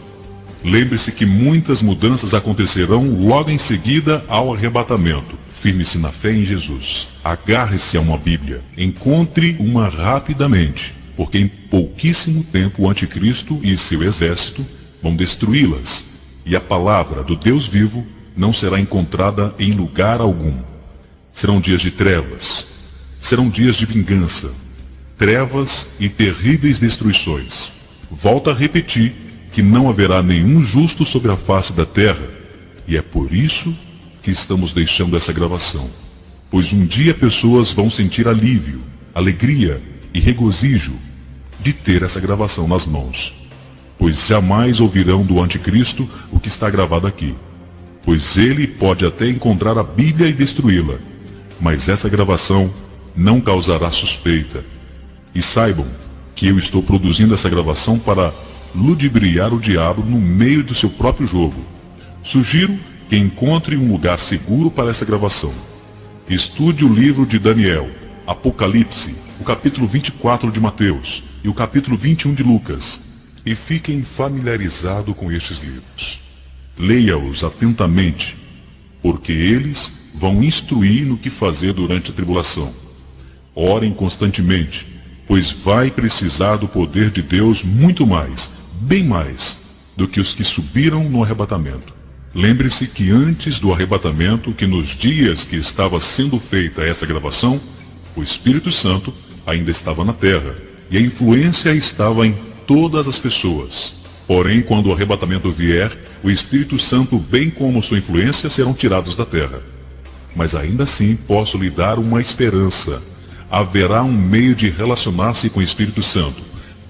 Lembre-se que muitas mudanças acontecerão logo em seguida ao arrebatamento. Firme-se na fé em Jesus. Agarre-se a uma Bíblia. Encontre uma rapidamente, porque em pouquíssimo tempo o anticristo e seu exército vão destruí-las, e a palavra do Deus vivo não será encontrada em lugar algum. Serão dias de trevas, serão dias de vingança, trevas e terríveis destruições. Volto a repetir que não haverá nenhum justo sobre a face da terra, e é por isso que estamos deixando essa gravação, pois um dia pessoas vão sentir alívio, alegria e regozijo de ter essa gravação nas mãos, pois jamais ouvirão do anticristo o que está gravado aqui, pois ele pode até encontrar a Bíblia e destruí-la, mas essa gravação não causará suspeita. E saibam que eu estou produzindo essa gravação para ludibriar o diabo no meio do seu próprio jogo. Sugiro que encontre um lugar seguro para essa gravação. Estude o livro de Daniel, Apocalipse, o capítulo 24 de Mateus e o capítulo 21 de Lucas, e fiquem familiarizados com estes livros. Leia-os atentamente, porque eles vão instruir no que fazer durante a tribulação. Orem constantemente, pois vai precisar do poder de Deus muito mais, bem mais, do que os que subiram no arrebatamento. Lembre-se que antes do arrebatamento, que nos dias que estava sendo feita essa gravação, o Espírito Santo ainda estava na terra, e a influência estava em todas as pessoas. Porém, quando o arrebatamento vier, o Espírito Santo, bem como sua influência, serão tirados da terra. Mas ainda assim posso lhe dar uma esperança. Haverá um meio de relacionar-se com o Espírito Santo,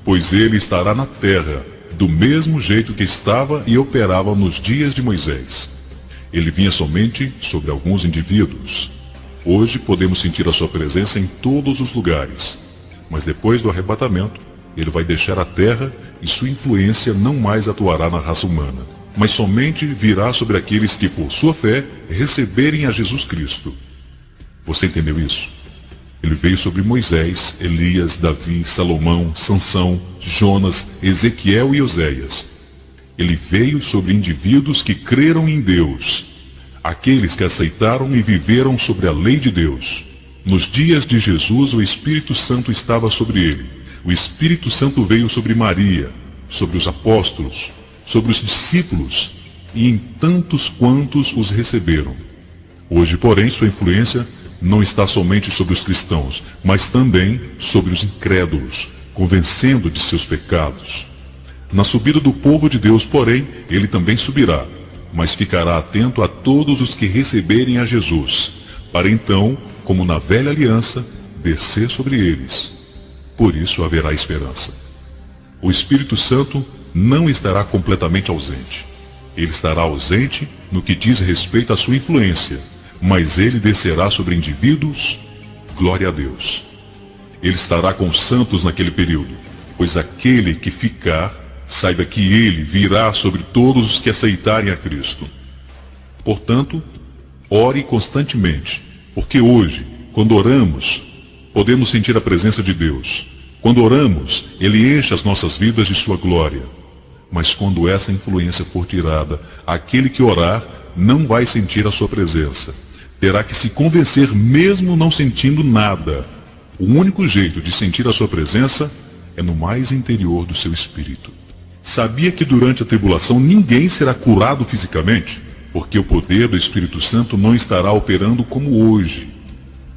pois ele estará na terra, do mesmo jeito que estava e operava nos dias de Moisés. Ele vinha somente sobre alguns indivíduos. Hoje podemos sentir a sua presença em todos os lugares. Mas depois do arrebatamento, ele vai deixar a terra e sua influência não mais atuará na raça humana, mas somente virá sobre aqueles que, por sua fé, receberem a Jesus Cristo. Você entendeu isso? Ele veio sobre Moisés, Elias, Davi, Salomão, Sansão, Jonas, Ezequiel e Oséias. Ele veio sobre indivíduos que creram em Deus, aqueles que aceitaram e viveram sobre a lei de Deus. Nos dias de Jesus, o Espírito Santo estava sobre ele. O Espírito Santo veio sobre Maria, sobre os apóstolos, sobre os discípulos e em tantos quantos os receberam. Hoje, porém, sua influência não está somente sobre os cristãos, mas também sobre os incrédulos, convencendo de seus pecados. Na subida do povo de Deus, porém, ele também subirá, mas ficará atento a todos os que receberem a Jesus, para então, como na velha aliança, descer sobre eles. Por isso haverá esperança. O Espírito Santo não estará completamente ausente. Ele estará ausente no que diz respeito à sua influência, mas ele descerá sobre indivíduos, glória a Deus. Ele estará com os santos naquele período, pois aquele que ficar, saiba que ele virá sobre todos os que aceitarem a Cristo. Portanto, ore constantemente, porque hoje, quando oramos, podemos sentir a presença de Deus. Quando oramos, Ele enche as nossas vidas de sua glória. Mas quando essa influência for tirada, aquele que orar não vai sentir a sua presença. Terá que se convencer mesmo não sentindo nada. O único jeito de sentir a sua presença é no mais interior do seu espírito. Sabia que durante a tribulação ninguém será curado fisicamente? Porque o poder do Espírito Santo não estará operando como hoje.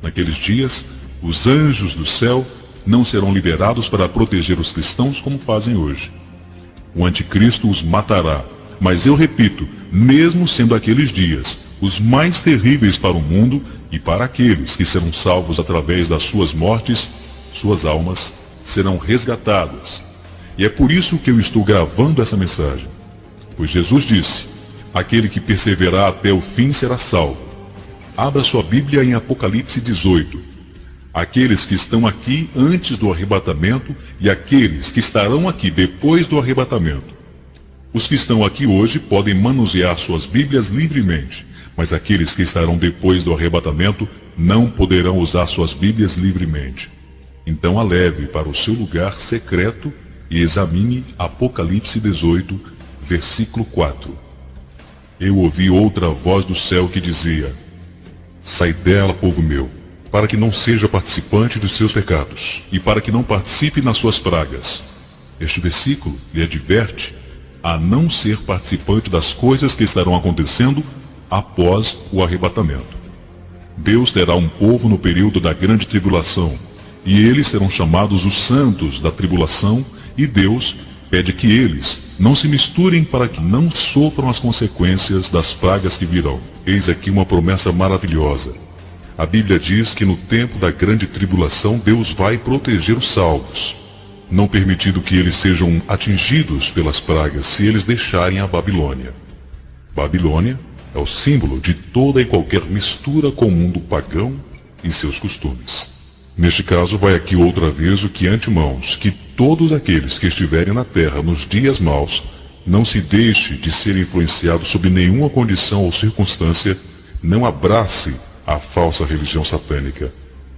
Naqueles dias, os anjos do céu não serão liberados para proteger os cristãos como fazem hoje. O anticristo os matará. Mas eu repito, mesmo sendo aqueles dias os mais terríveis para o mundo e para aqueles que serão salvos através das suas mortes, suas almas serão resgatadas. E é por isso que eu estou gravando essa mensagem. Pois Jesus disse, aquele que perseverar até o fim será salvo. Abra sua Bíblia em Apocalipse 18. Aqueles que estão aqui antes do arrebatamento e aqueles que estarão aqui depois do arrebatamento. Os que estão aqui hoje podem manusear suas Bíblias livremente, mas aqueles que estarão depois do arrebatamento não poderão usar suas Bíblias livremente. Então a leve para o seu lugar secreto e examine Apocalipse 18, versículo 4. Eu ouvi outra voz do céu que dizia, sai dela, povo meu, para que não seja participante dos seus pecados, e para que não participe nas suas pragas. Este versículo lhe adverte a não ser participante das coisas que estarão acontecendo após o arrebatamento. Deus terá um povo no período da grande tribulação, e eles serão chamados os santos da tribulação, e Deus pede que eles não se misturem para que não sofram as consequências das pragas que virão. Eis aqui uma promessa maravilhosa. A Bíblia diz que no tempo da grande tribulação Deus vai proteger os salvos, não permitindo que eles sejam atingidos pelas pragas se eles deixarem a Babilônia. Babilônia é o símbolo de toda e qualquer mistura com o mundo pagão e seus costumes. Neste caso, vai aqui outra vez o que antemãos, que todos aqueles que estiverem na terra nos dias maus, não se deixe de ser influenciado sob nenhuma condição ou circunstância, não abrace a falsa religião satânica.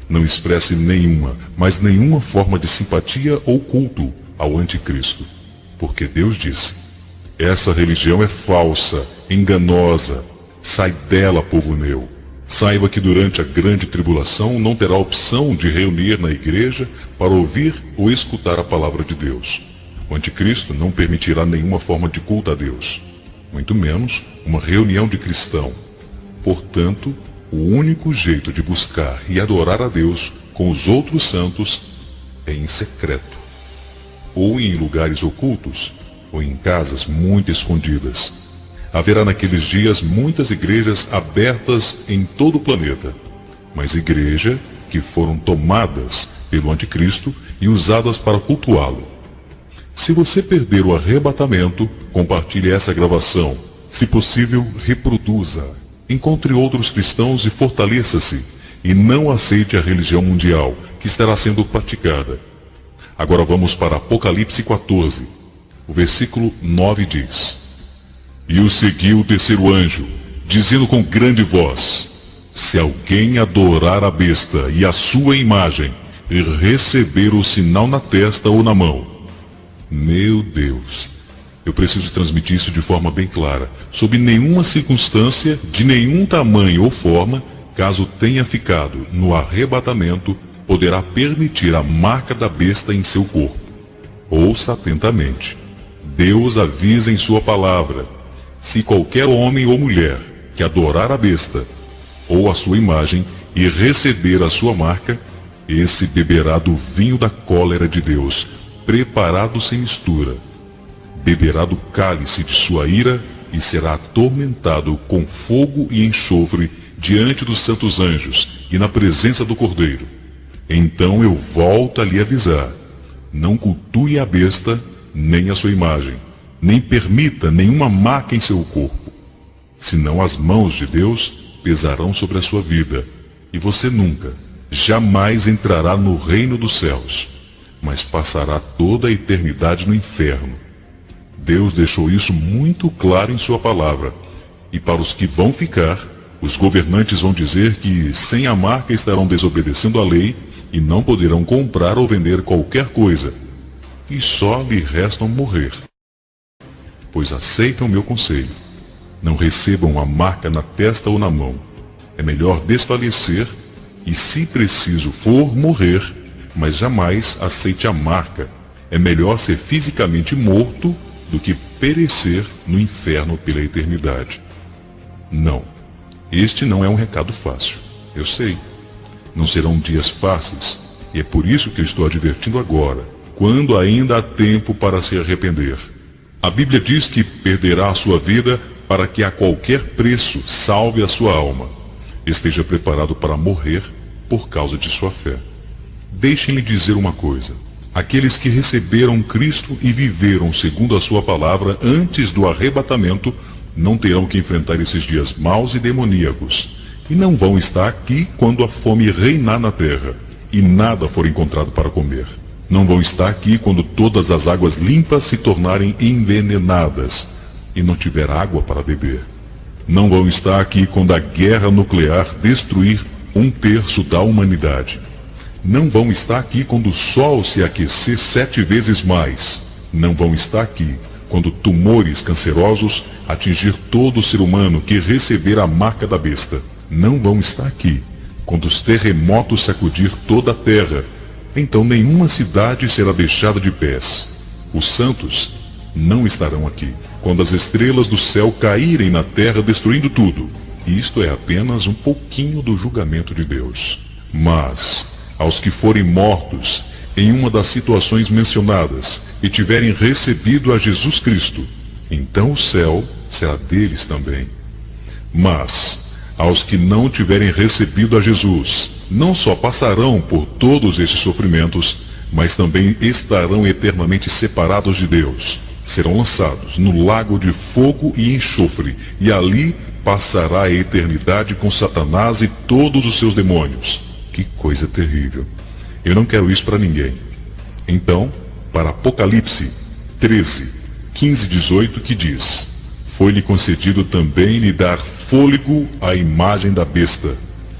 Não expresse nenhuma, mas nenhuma forma de simpatia ou culto ao anticristo. Porque Deus disse, essa religião é falsa, enganosa, sai dela, povo meu. Saiba que durante a grande tribulação não terá opção de reunir na igreja para ouvir ou escutar a palavra de Deus. O anticristo não permitirá nenhuma forma de culto a Deus, muito menos uma reunião de cristão. Portanto, o único jeito de buscar e adorar a Deus com os outros santos é em secreto, ou em lugares ocultos, ou em casas muito escondidas. Haverá naqueles dias muitas igrejas abertas em todo o planeta, mas igrejas que foram tomadas pelo anticristo e usadas para cultuá-lo. Se você perder o arrebatamento, compartilhe essa gravação Se possível, reproduza. Encontre outros cristãos e fortaleça-se. E não aceite a religião mundial, que estará sendo praticada. Agora vamos para Apocalipse 14. O versículo 9 diz: E o seguiu o terceiro anjo, dizendo com grande voz: Se alguém adorar a besta e a sua imagem, e receber o sinal na testa ou na mão. Meu Deus, eu preciso transmitir isso de forma bem clara. Sob nenhuma circunstância, de nenhum tamanho ou forma, caso tenha ficado no arrebatamento, poderá permitir a marca da besta em seu corpo. Ouça atentamente. Deus avisa em sua palavra: se qualquer homem ou mulher que adorar a besta ou a sua imagem e receber a sua marca, esse beberá do vinho da cólera de Deus, preparado sem mistura. Beberá do cálice de sua ira e será atormentado com fogo e enxofre diante dos santos anjos e na presença do Cordeiro. Então eu volto a lhe avisar: não cultue a besta, nem a sua imagem, nem permita nenhuma marca em seu corpo. Senão as mãos de Deus pesarão sobre a sua vida, e você nunca, jamais entrará no reino dos céus, mas passará toda a eternidade no inferno. Deus deixou isso muito claro em sua palavra, e para os que vão ficar, os governantes vão dizer que sem a marca estarão desobedecendo a lei e não poderão comprar ou vender qualquer coisa, e só lhe restam morrer. Pois aceitam meu conselho: não recebam a marca na testa ou na mão. É melhor desfalecer e, se preciso for, morrer, mas jamais aceite a marca. É melhor ser fisicamente morto do que perecer no inferno pela eternidade. Não, este não é um recado fácil, eu sei. Não serão dias fáceis, e é por isso que eu estou advertindo agora, quando ainda há tempo para se arrepender. A Bíblia diz que perderá a sua vida para que a qualquer preço salve a sua alma. Esteja preparado para morrer por causa de sua fé. Deixem-lhe dizer uma coisa: aqueles que receberam Cristo e viveram segundo a sua palavra antes do arrebatamento não terão que enfrentar esses dias maus e demoníacos, e não vão estar aqui quando a fome reinar na terra e nada for encontrado para comer. Não vão estar aqui quando todas as águas limpas se tornarem envenenadas e não tiver água para beber. Não vão estar aqui quando a guerra nuclear destruir 1/3 da humanidade. Não vão estar aqui quando o sol se aquecer 7 vezes mais. Não vão estar aqui quando tumores cancerosos atingir todo ser humano que receber a marca da besta. Não vão estar aqui quando os terremotos sacudir toda a terra. Então nenhuma cidade será deixada de pés. Os santos não estarão aqui quando as estrelas do céu caírem na terra destruindo tudo. Isto é apenas um pouquinho do julgamento de Deus. Mas aos que forem mortos em uma das situações mencionadas e tiverem recebido a Jesus Cristo, então o céu será deles também. Mas aos que não tiverem recebido a Jesus, não só passarão por todos esses sofrimentos, mas também estarão eternamente separados de Deus. Serão lançados no lago de fogo e enxofre, e ali passará a eternidade com Satanás e todos os seus demônios. Que coisa terrível. Eu não quero isso para ninguém. Então, para Apocalipse 13, 15 e 18, que diz: foi-lhe concedido também lhe dar fôlego à imagem da besta,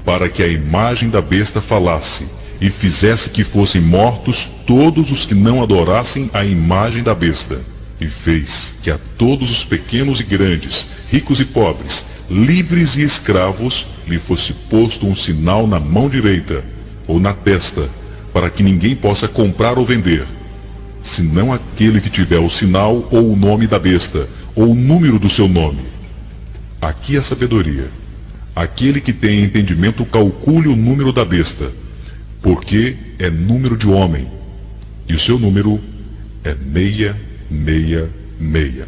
para que a imagem da besta falasse, e fizesse que fossem mortos todos os que não adorassem a imagem da besta. E fez que a todos os pequenos e grandes, ricos e pobres, livres e escravos, lhe fosse posto um sinal na mão direita ou na testa, para que ninguém possa comprar ou vender, senão aquele que tiver o sinal ou o nome da besta, ou o número do seu nome. Aqui a sabedoria. Aquele que tem entendimento calcule o número da besta, porque é número de homem, e o seu número é 666.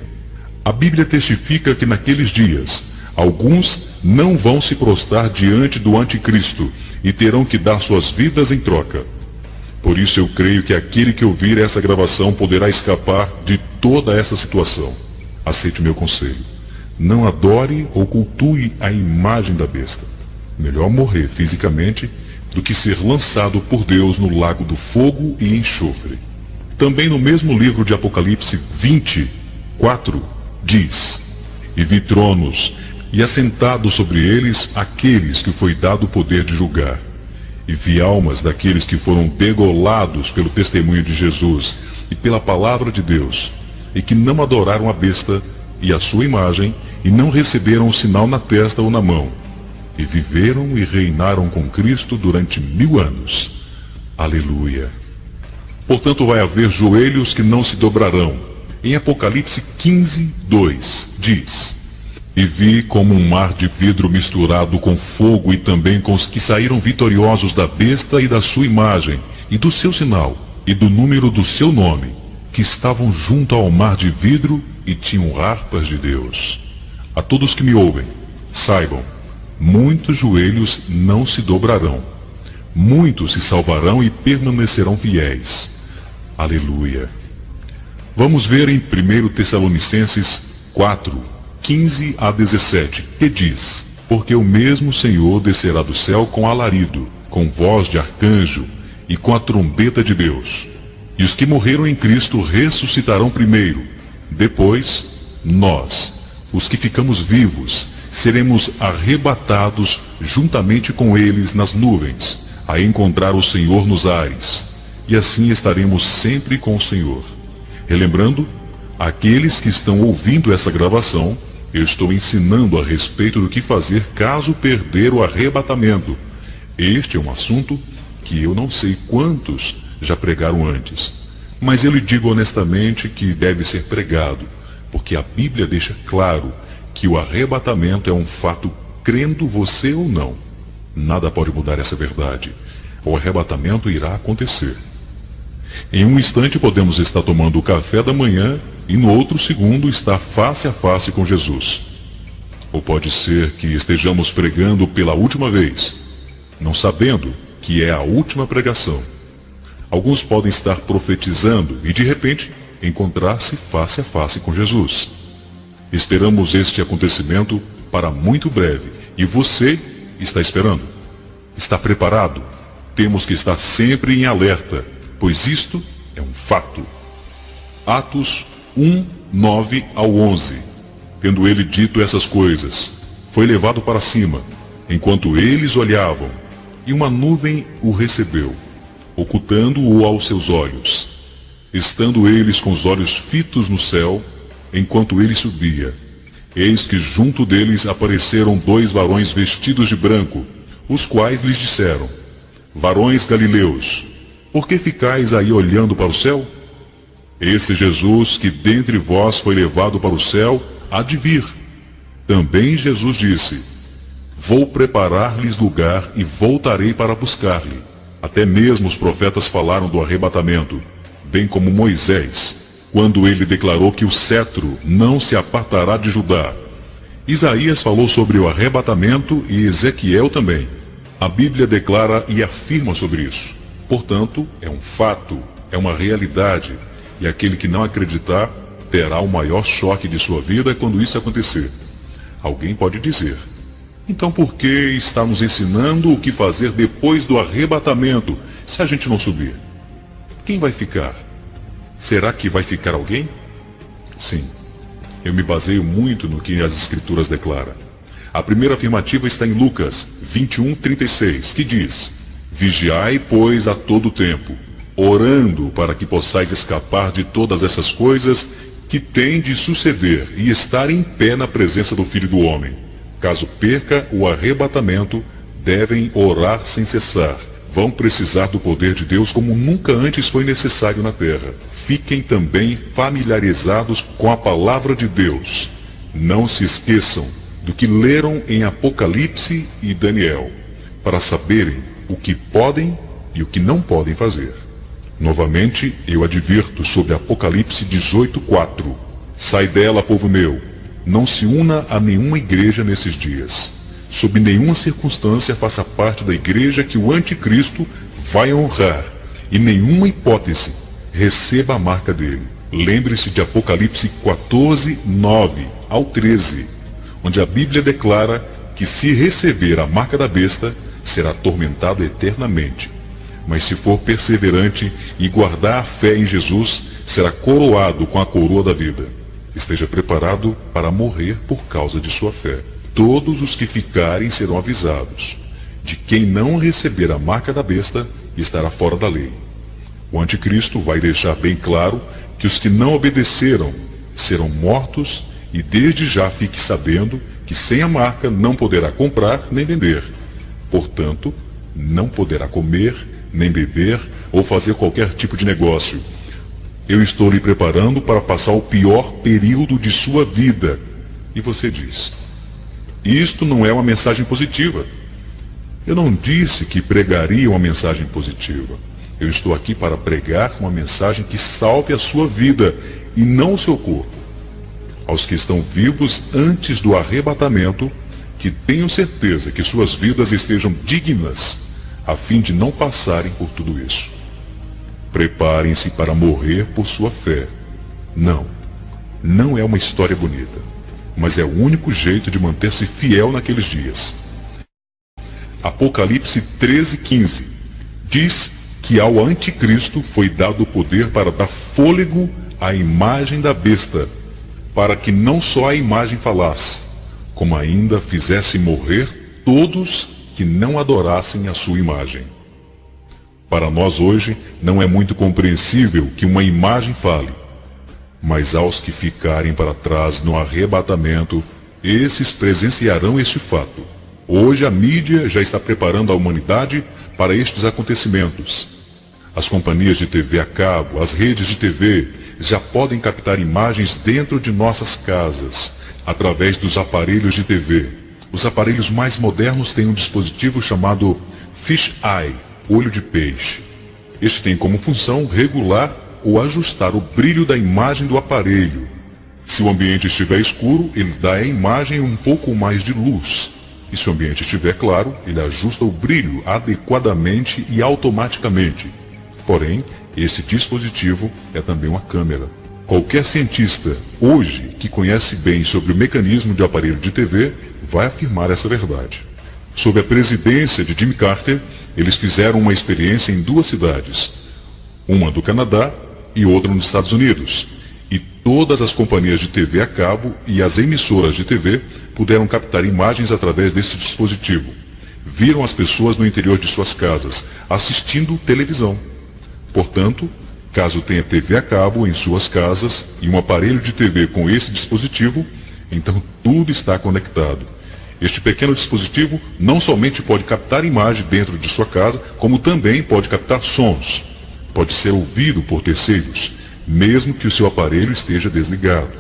A Bíblia testifica que naqueles dias, alguns não vão se prostrar diante do anticristo e terão que dar suas vidas em troca. Por isso eu creio que aquele que ouvir essa gravação poderá escapar de toda essa situação. Aceite meu conselho. Não adore ou cultue a imagem da besta. Melhor morrer fisicamente do que ser lançado por Deus no lago do fogo e enxofre. Também no mesmo livro de Apocalipse 20:4 diz: E vi tronos, e assentados sobre eles aqueles que foi dado o poder de julgar. E vi almas daqueles que foram degolados pelo testemunho de Jesus e pela palavra de Deus, e que não adoraram a besta e a sua imagem, e não receberam o sinal na testa ou na mão. E viveram e reinaram com Cristo durante 1000 anos. Aleluia! Portanto, vai haver joelhos que não se dobrarão. Em Apocalipse 15:2 diz: E vi como um mar de vidro misturado com fogo, e também com os que saíram vitoriosos da besta e da sua imagem, e do seu sinal, e do número do seu nome, que estavam junto ao mar de vidro e tinham harpas de Deus. A todos que me ouvem, saibam, muitos joelhos não se dobrarão. Muitos se salvarão e permanecerão fiéis. Aleluia! Vamos ver em 1 Tessalonicenses 4:15-17, que diz: Porque o mesmo Senhor descerá do céu com alarido, com voz de arcanjo e com a trombeta de Deus. E os que morreram em Cristo ressuscitarão primeiro. Depois, nós, os que ficamos vivos, seremos arrebatados juntamente com eles nas nuvens, a encontrar o Senhor nos ares. E assim estaremos sempre com o Senhor. Relembrando, aqueles que estão ouvindo essa gravação, eu estou ensinando a respeito do que fazer caso perder o arrebatamento. Este é um assunto que eu não sei quantos já pregaram antes, mas eu lhe digo honestamente que deve ser pregado, porque a Bíblia deixa claro que o arrebatamento é um fato, crendo você ou não. Nada pode mudar essa verdade. O arrebatamento irá acontecer. Em um instante podemos estar tomando o café da manhã e no outro segundo estar face a face com Jesus. Ou pode ser que estejamos pregando pela última vez, não sabendo que é a última pregação. Alguns podem estar profetizando e de repente encontrar-se face a face com Jesus. Esperamos este acontecimento para muito breve e você está esperando? Está preparado? Temos que estar sempre em alerta, pois isto é um fato. Atos 1:9-11. Tendo ele dito essas coisas, foi levado para cima, enquanto eles olhavam, e uma nuvem o recebeu, ocultando-o aos seus olhos. Estando eles com os olhos fitos no céu, enquanto ele subia, eis que junto deles apareceram 2 varões vestidos de branco, os quais lhes disseram: Varões galileus, por que ficais aí olhando para o céu? Esse Jesus que dentre vós foi levado para o céu, há de vir. Também Jesus disse: Vou preparar-lhes lugar e voltarei para buscar-lhe. Até mesmo os profetas falaram do arrebatamento, bem como Moisés, quando ele declarou que o cetro não se apartará de Judá. Isaías falou sobre o arrebatamento e Ezequiel também. A Bíblia declara e afirma sobre isso. Portanto, é um fato, é uma realidade, e aquele que não acreditar terá o maior choque de sua vida quando isso acontecer. Alguém pode dizer: então por que está nos ensinando o que fazer depois do arrebatamento, se a gente não subir? Quem vai ficar? Será que vai ficar alguém? Sim, eu me baseio muito no que as Escrituras declaram. A primeira afirmativa está em Lucas 21:36, que diz: Vigiai, pois, a todo tempo, orando para que possais escapar de todas essas coisas que têm de suceder e estar em pé na presença do Filho do Homem. Caso perca o arrebatamento, devem orar sem cessar. Vão precisar do poder de Deus como nunca antes foi necessário na terra. Fiquem também familiarizados com a palavra de Deus. Não se esqueçam do que leram em Apocalipse e Daniel, para saberem o que podem e o que não podem fazer. Novamente, eu advirto sobre Apocalipse 18:4. Sai dela, povo meu, não se una a nenhuma igreja nesses dias. Sob nenhuma circunstância faça parte da igreja que o anticristo vai honrar, e nenhuma hipótese receba a marca dele. Lembre-se de Apocalipse 14:9-13. onde a Bíblia declara que se receber a marca da besta, será atormentado eternamente. Mas se for perseverante e guardar a fé em Jesus, será coroado com a coroa da vida. Esteja preparado para morrer por causa de sua fé. Todos os que ficarem serão avisados. De quem não receber a marca da besta, estará fora da lei. O anticristo vai deixar bem claro que os que não obedeceram serão mortos, e desde já fique sabendo que sem a marca não poderá comprar nem vender. Portanto, não poderá comer, nem beber ou fazer qualquer tipo de negócio. Eu estou lhe preparando para passar o pior período de sua vida. E você diz: isto não é uma mensagem positiva. Eu não disse que pregaria uma mensagem positiva. Eu estou aqui para pregar uma mensagem que salve a sua vida e não o seu corpo. Aos que estão vivos antes do arrebatamento, que tenham certeza que suas vidas estejam dignas, a fim de não passarem por tudo isso. Preparem-se para morrer por sua fé. Não é uma história bonita, mas é o único jeito de manter-se fiel naqueles dias. Apocalipse 13:15 diz que ao anticristo foi dado o poder para dar fôlego à imagem da besta, para que não só a imagem falasse, como ainda fizesse morrer todos que não adorassem a sua imagem. Para nós hoje não é muito compreensível que uma imagem fale, mas aos que ficarem para trás no arrebatamento, esses presenciarão este fato. Hoje a mídia já está preparando a humanidade para estes acontecimentos. As companhias de TV a cabo, as redes de TV, já podem captar imagens dentro de nossas casas, através dos aparelhos de TV. Os aparelhos mais modernos têm um dispositivo chamado Fish Eye, olho de peixe. Este tem como função regular ou ajustar o brilho da imagem do aparelho. Se o ambiente estiver escuro, ele dá à imagem um pouco mais de luz. E se o ambiente estiver claro, ele ajusta o brilho adequadamente e automaticamente. Porém, esse dispositivo é também uma câmera. Qualquer cientista, hoje, que conhece bem sobre o mecanismo de aparelho de TV, vai afirmar essa verdade. Sob a presidência de Jimmy Carter, eles fizeram uma experiência em 2 cidades, uma do Canadá e outra nos Estados Unidos. E todas as companhias de TV a cabo e as emissoras de TV puderam captar imagens através desse dispositivo. Viram as pessoas no interior de suas casas, assistindo televisão. Portanto, caso tenha TV a cabo em suas casas e um aparelho de TV com esse dispositivo, então tudo está conectado. Este pequeno dispositivo não somente pode captar imagem dentro de sua casa, como também pode captar sons. Pode ser ouvido por terceiros, mesmo que o seu aparelho esteja desligado.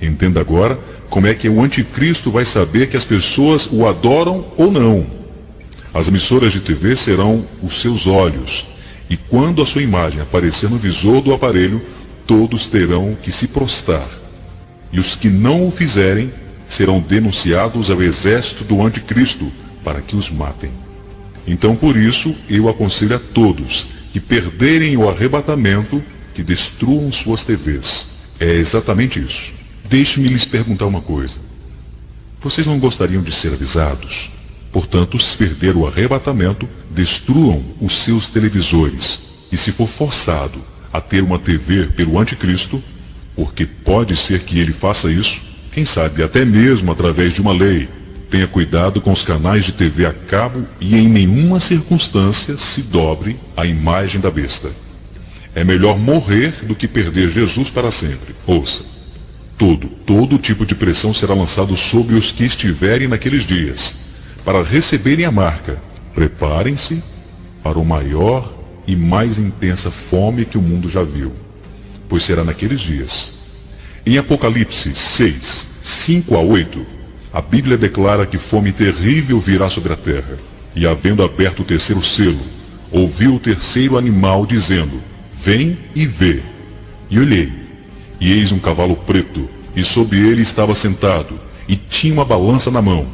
Entenda agora como é que o anticristo vai saber que as pessoas o adoram ou não. As emissoras de TV serão os seus olhos, e quando a sua imagem aparecer no visor do aparelho, todos terão que se prostrar. E os que não o fizerem serão denunciados ao exército do anticristo para que os matem. Então por isso eu aconselho a todos que perderem o arrebatamento, que destruam suas TVs. É exatamente isso. Deixe-me lhes perguntar uma coisa. Vocês não gostariam de ser avisados? Portanto, se perder o arrebatamento, destruam os seus televisores. E se for forçado a ter uma TV pelo anticristo, porque pode ser que ele faça isso, quem sabe até mesmo através de uma lei, tenha cuidado com os canais de TV a cabo e em nenhuma circunstância se dobre a imagem da besta. É melhor morrer do que perder Jesus para sempre. Ouça, todo tipo de pressão será lançado sobre os que estiverem naqueles dias, para receberem a marca. Preparem-se para o maior e mais intensa fome que o mundo já viu, pois será naqueles dias. Em Apocalipse 6, 5 a 8, a Bíblia declara que fome terrível virá sobre a terra. E havendo aberto o terceiro selo, ouvi o terceiro animal dizendo: Vem e vê. E olhei, e eis um cavalo preto, e sobre ele estava sentado, e tinha uma balança na mão.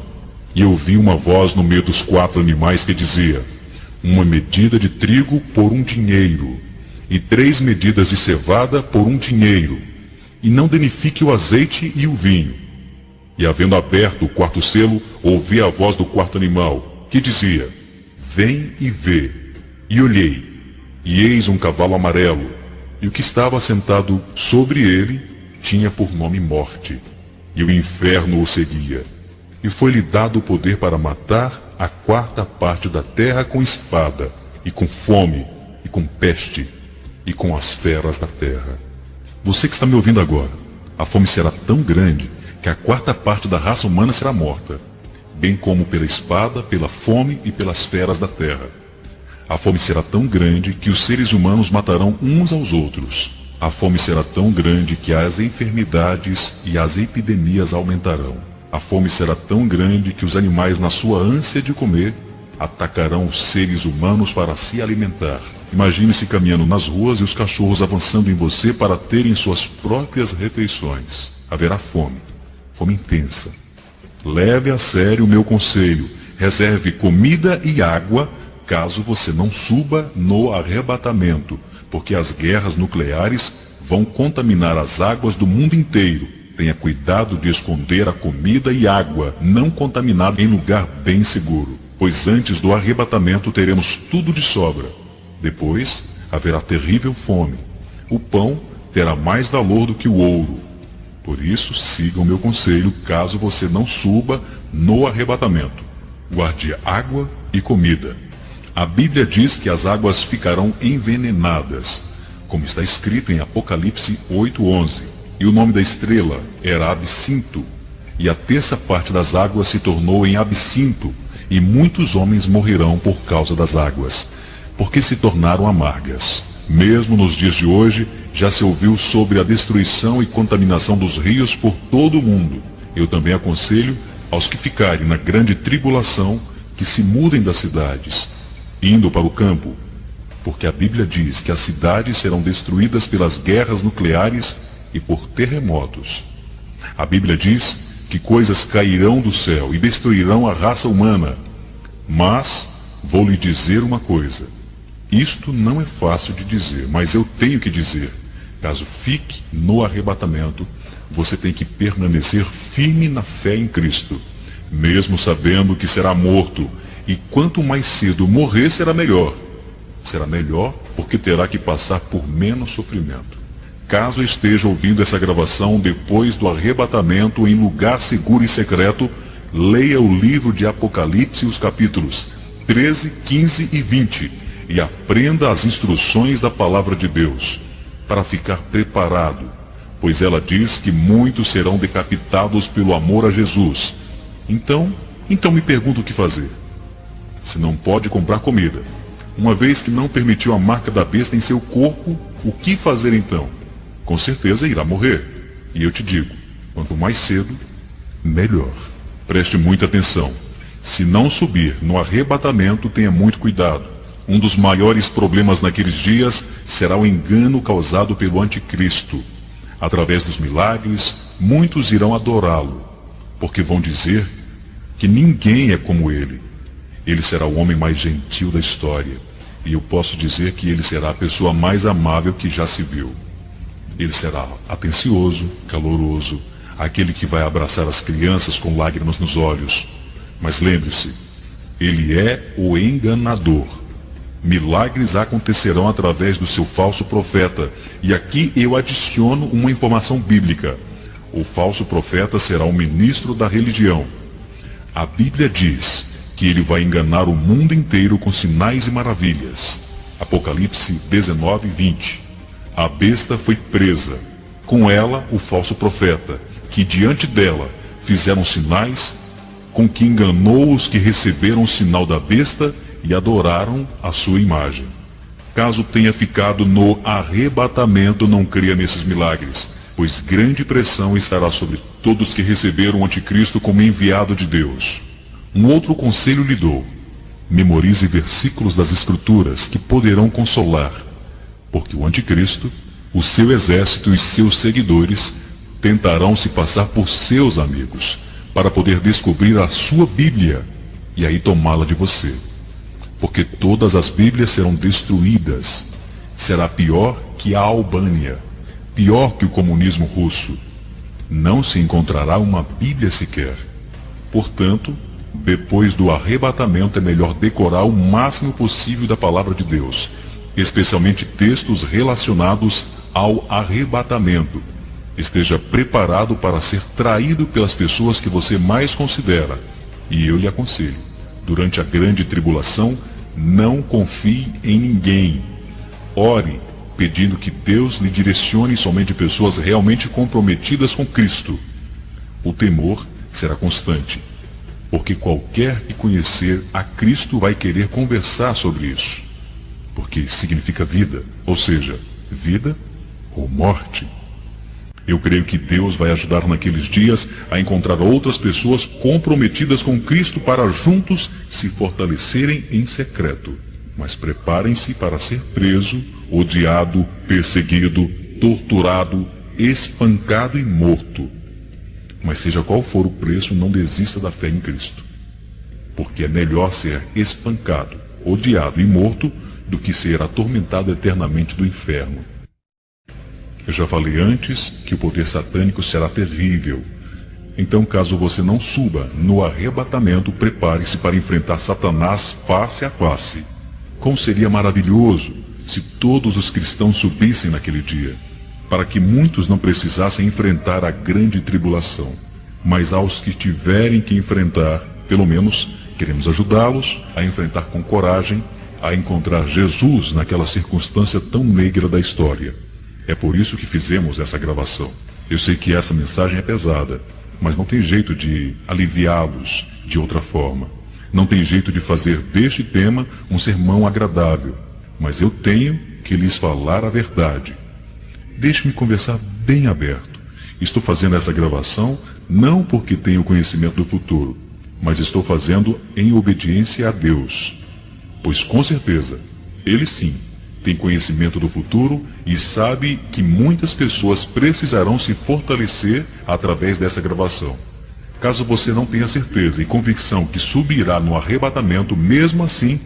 E ouvi uma voz no meio dos 4 animais que dizia: Uma medida de trigo por 1 dinheiro, e 3 medidas de cevada por 1 dinheiro, e não danifique o azeite e o vinho. E havendo aberto o quarto selo, ouvi a voz do quarto animal, que dizia: Vem e vê. E olhei, e eis um cavalo amarelo, e o que estava sentado sobre ele tinha por nome Morte, e o inferno o seguia. E foi-lhe dado o poder para matar a quarta parte da terra com espada, e com fome, e com peste, e com as feras da terra. Você que está me ouvindo agora, a fome será tão grande que a quarta parte da raça humana será morta, bem como pela espada, pela fome e pelas feras da terra. A fome será tão grande que os seres humanos matarão uns aos outros. A fome será tão grande que as enfermidades e as epidemias aumentarão. A fome será tão grande que os animais, na sua ânsia de comer, atacarão os seres humanos para se alimentar. Imagine-se caminhando nas ruas e os cachorros avançando em você para terem suas próprias refeições. Haverá fome, fome intensa. Leve a sério o meu conselho. Reserve comida e água caso você não suba no arrebatamento, porque as guerras nucleares vão contaminar as águas do mundo inteiro. Tenha cuidado de esconder a comida e água não contaminada em lugar bem seguro, pois antes do arrebatamento teremos tudo de sobra. Depois haverá terrível fome. O pão terá mais valor do que o ouro. Por isso, siga o meu conselho caso você não suba no arrebatamento. Guarde água e comida. A Bíblia diz que as águas ficarão envenenadas, como está escrito em Apocalipse 8:11. E o nome da estrela era Absinto, e a terça parte das águas se tornou em absinto, e muitos homens morrerão por causa das águas, porque se tornaram amargas. Mesmo nos dias de hoje, já se ouviu sobre a destruição e contaminação dos rios por todo o mundo. Eu também aconselho aos que ficarem na grande tribulação que se mudem das cidades, indo para o campo, porque a Bíblia diz que as cidades serão destruídas pelas guerras nucleares e por terremotos. A Bíblia diz que coisas cairão do céu e destruirão a raça humana. Mas vou lhe dizer uma coisa. Isto não é fácil de dizer, mas eu tenho que dizer. Caso fique no arrebatamento, você tem que permanecer firme na fé em Cristo, mesmo sabendo que será morto. E quanto mais cedo morrer, será melhor. Será melhor porque terá que passar por menos sofrimento. Caso esteja ouvindo essa gravação depois do arrebatamento em lugar seguro e secreto, leia o livro de Apocalipse, os capítulos 13, 15 e 20, e aprenda as instruções da palavra de Deus, para ficar preparado, pois ela diz que muitos serão decapitados pelo amor a Jesus. Então me pergunto o que fazer. Se não pode comprar comida, uma vez que não permitiu a marca da besta em seu corpo, o que fazer então? Com certeza irá morrer. E eu te digo, quanto mais cedo, melhor. Preste muita atenção. Se não subir no arrebatamento, tenha muito cuidado. Um dos maiores problemas naqueles dias será o engano causado pelo anticristo. Através dos milagres, muitos irão adorá-lo, porque vão dizer que ninguém é como ele. Ele será o homem mais gentil da história, e eu posso dizer que ele será a pessoa mais amável que já se viu. Ele será atencioso, caloroso, aquele que vai abraçar as crianças com lágrimas nos olhos. Mas lembre-se, ele é o enganador. Milagres acontecerão através do seu falso profeta, e aqui eu adiciono uma informação bíblica. O falso profeta será um ministro da religião. A Bíblia diz que ele vai enganar o mundo inteiro com sinais e maravilhas. Apocalipse 19:20. A besta foi presa, com ela o falso profeta, que diante dela fizeram sinais, com que enganou os que receberam o sinal da besta e adoraram a sua imagem. Caso tenha ficado no arrebatamento, não creia nesses milagres, pois grande pressão estará sobre todos que receberam o anticristo como enviado de Deus. Um outro conselho lhe dou: memorize versículos das Escrituras que poderão consolar, porque o anticristo, o seu exército e seus seguidores tentarão se passar por seus amigos, para poder descobrir a sua Bíblia e aí tomá-la de você. Porque todas as Bíblias serão destruídas. Será pior que a Albânia, pior que o comunismo russo. Não se encontrará uma Bíblia sequer. Portanto, depois do arrebatamento é melhor decorar o máximo possível da palavra de Deus, especialmente textos relacionados ao arrebatamento. Esteja preparado para ser traído pelas pessoas que você mais considera. E eu lhe aconselho, durante a grande tribulação, não confie em ninguém. Ore, pedindo que Deus lhe direcione somente pessoas realmente comprometidas com Cristo. O temor será constante, porque qualquer que conhecer a Cristo vai querer conversar sobre isso, porque significa vida, ou seja, vida ou morte. Eu creio que Deus vai ajudar naqueles dias a encontrar outras pessoas comprometidas com Cristo para juntos se fortalecerem em secreto. Mas preparem-se para ser preso, odiado, perseguido, torturado, espancado e morto. Mas seja qual for o preço, não desista da fé em Cristo. Porque é melhor ser espancado, odiado e morto do que ser atormentado eternamente do inferno. Eu já falei antes que o poder satânico será terrível. Então, caso você não suba no arrebatamento, prepare-se para enfrentar Satanás face a face. Como seria maravilhoso se todos os cristãos subissem naquele dia, para que muitos não precisassem enfrentar a grande tribulação. Mas aos que tiverem que enfrentar, pelo menos queremos ajudá-los a enfrentar com coragem, a encontrar Jesus naquela circunstância tão negra da história. É por isso que fizemos essa gravação. Eu sei que essa mensagem é pesada, mas não tem jeito de aliviá-los de outra forma. Não tem jeito de fazer deste tema um sermão agradável, mas eu tenho que lhes falar a verdade. Deixe-me conversar bem aberto. Estou fazendo essa gravação não porque tenho conhecimento do futuro, mas estou fazendo em obediência a Deus. Pois com certeza, Ele sim tem conhecimento do futuro e sabe que muitas pessoas precisarão se fortalecer através dessa gravação. Caso você não tenha certeza e convicção que subirá no arrebatamento, mesmo assim,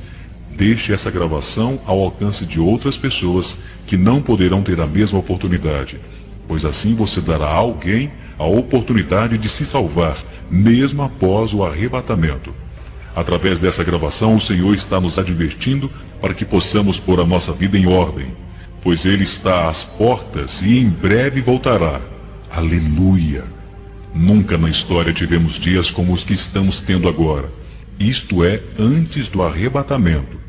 deixe essa gravação ao alcance de outras pessoas que não poderão ter a mesma oportunidade, pois assim você dará a alguém a oportunidade de se salvar, mesmo após o arrebatamento. Através dessa gravação, o Senhor está nos advertindo para que possamos pôr a nossa vida em ordem, pois Ele está às portas e em breve voltará. Aleluia! Nunca na história tivemos dias como os que estamos tendo agora. Isto é, antes do arrebatamento.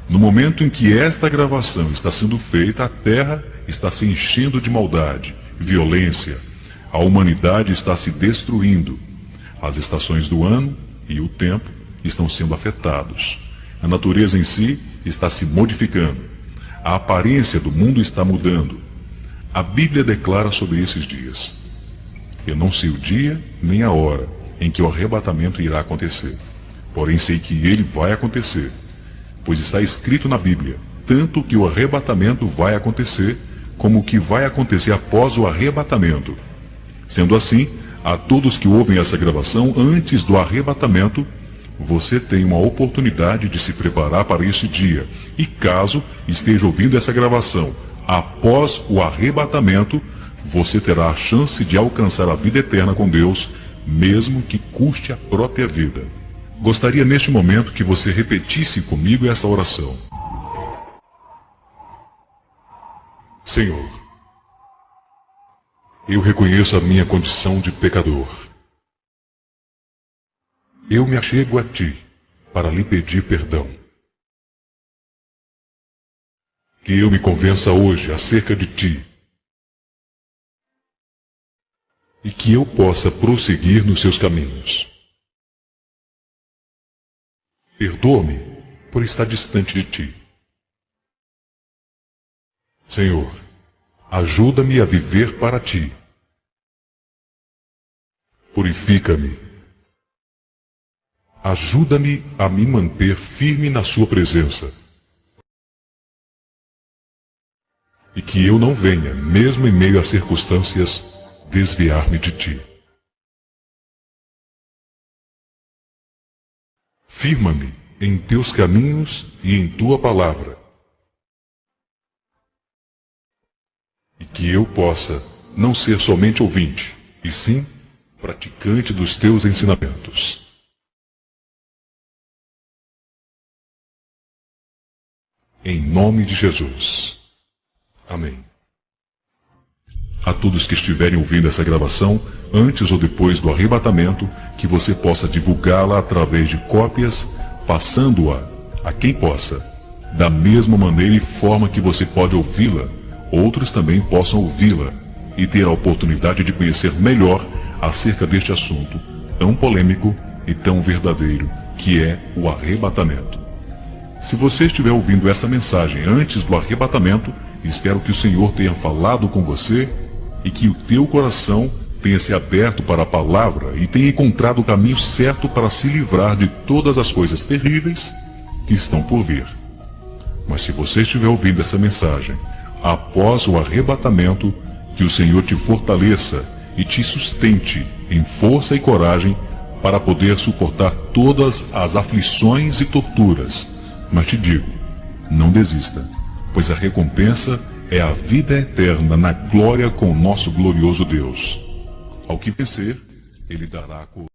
No momento em que esta gravação está sendo feita, a terra está se enchendo de maldade, violência. A humanidade está se destruindo. As estações do ano e o tempo estão sendo afetados. A natureza em si está se modificando. A aparência do mundo está mudando. A Bíblia declara sobre esses dias: eu não sei o dia nem a hora em que o arrebatamento irá acontecer. Porém sei que ele vai acontecer, pois está escrito na Bíblia, tanto que o arrebatamento vai acontecer, como o que vai acontecer após o arrebatamento. Sendo assim, a todos que ouvem essa gravação antes do arrebatamento, você tem uma oportunidade de se preparar para esse dia. E caso esteja ouvindo essa gravação após o arrebatamento, você terá a chance de alcançar a vida eterna com Deus, mesmo que custe a própria vida. Gostaria neste momento que você repetisse comigo essa oração. Senhor, eu reconheço a minha condição de pecador. Eu me achego a Ti para lhe pedir perdão. Que eu me convença hoje acerca de Ti e que eu possa prosseguir nos Seus caminhos. Perdoa-me por estar distante de Ti. Senhor, ajuda-me a viver para Ti. Purifica-me. Ajuda-me a me manter firme na Sua presença. E que eu não venha, mesmo em meio às circunstâncias, desviar-me de Ti. Firma-me em Teus caminhos e em Tua palavra. E que eu possa não ser somente ouvinte, e sim praticante dos teus ensinamentos. Em nome de Jesus. Amém. A todos que estiverem ouvindo essa gravação, antes ou depois do arrebatamento, que você possa divulgá-la através de cópias, passando-a a quem possa, da mesma maneira e forma que você pode ouvi-la, outros também possam ouvi-la e ter a oportunidade de conhecer melhor acerca deste assunto tão polêmico e tão verdadeiro que é o arrebatamento. Se você estiver ouvindo essa mensagem antes do arrebatamento, espero que o Senhor tenha falado com você e que o teu coração tenha se aberto para a palavra e tenha encontrado o caminho certo para se livrar de todas as coisas terríveis que estão por vir. Mas se você estiver ouvindo essa mensagem após o arrebatamento, que o Senhor te fortaleça e te sustente em força e coragem para poder suportar todas as aflições e torturas. Mas te digo, não desista, pois a recompensa é a vida eterna na glória com o nosso glorioso Deus. Ao que vencer, Ele dará a coroa.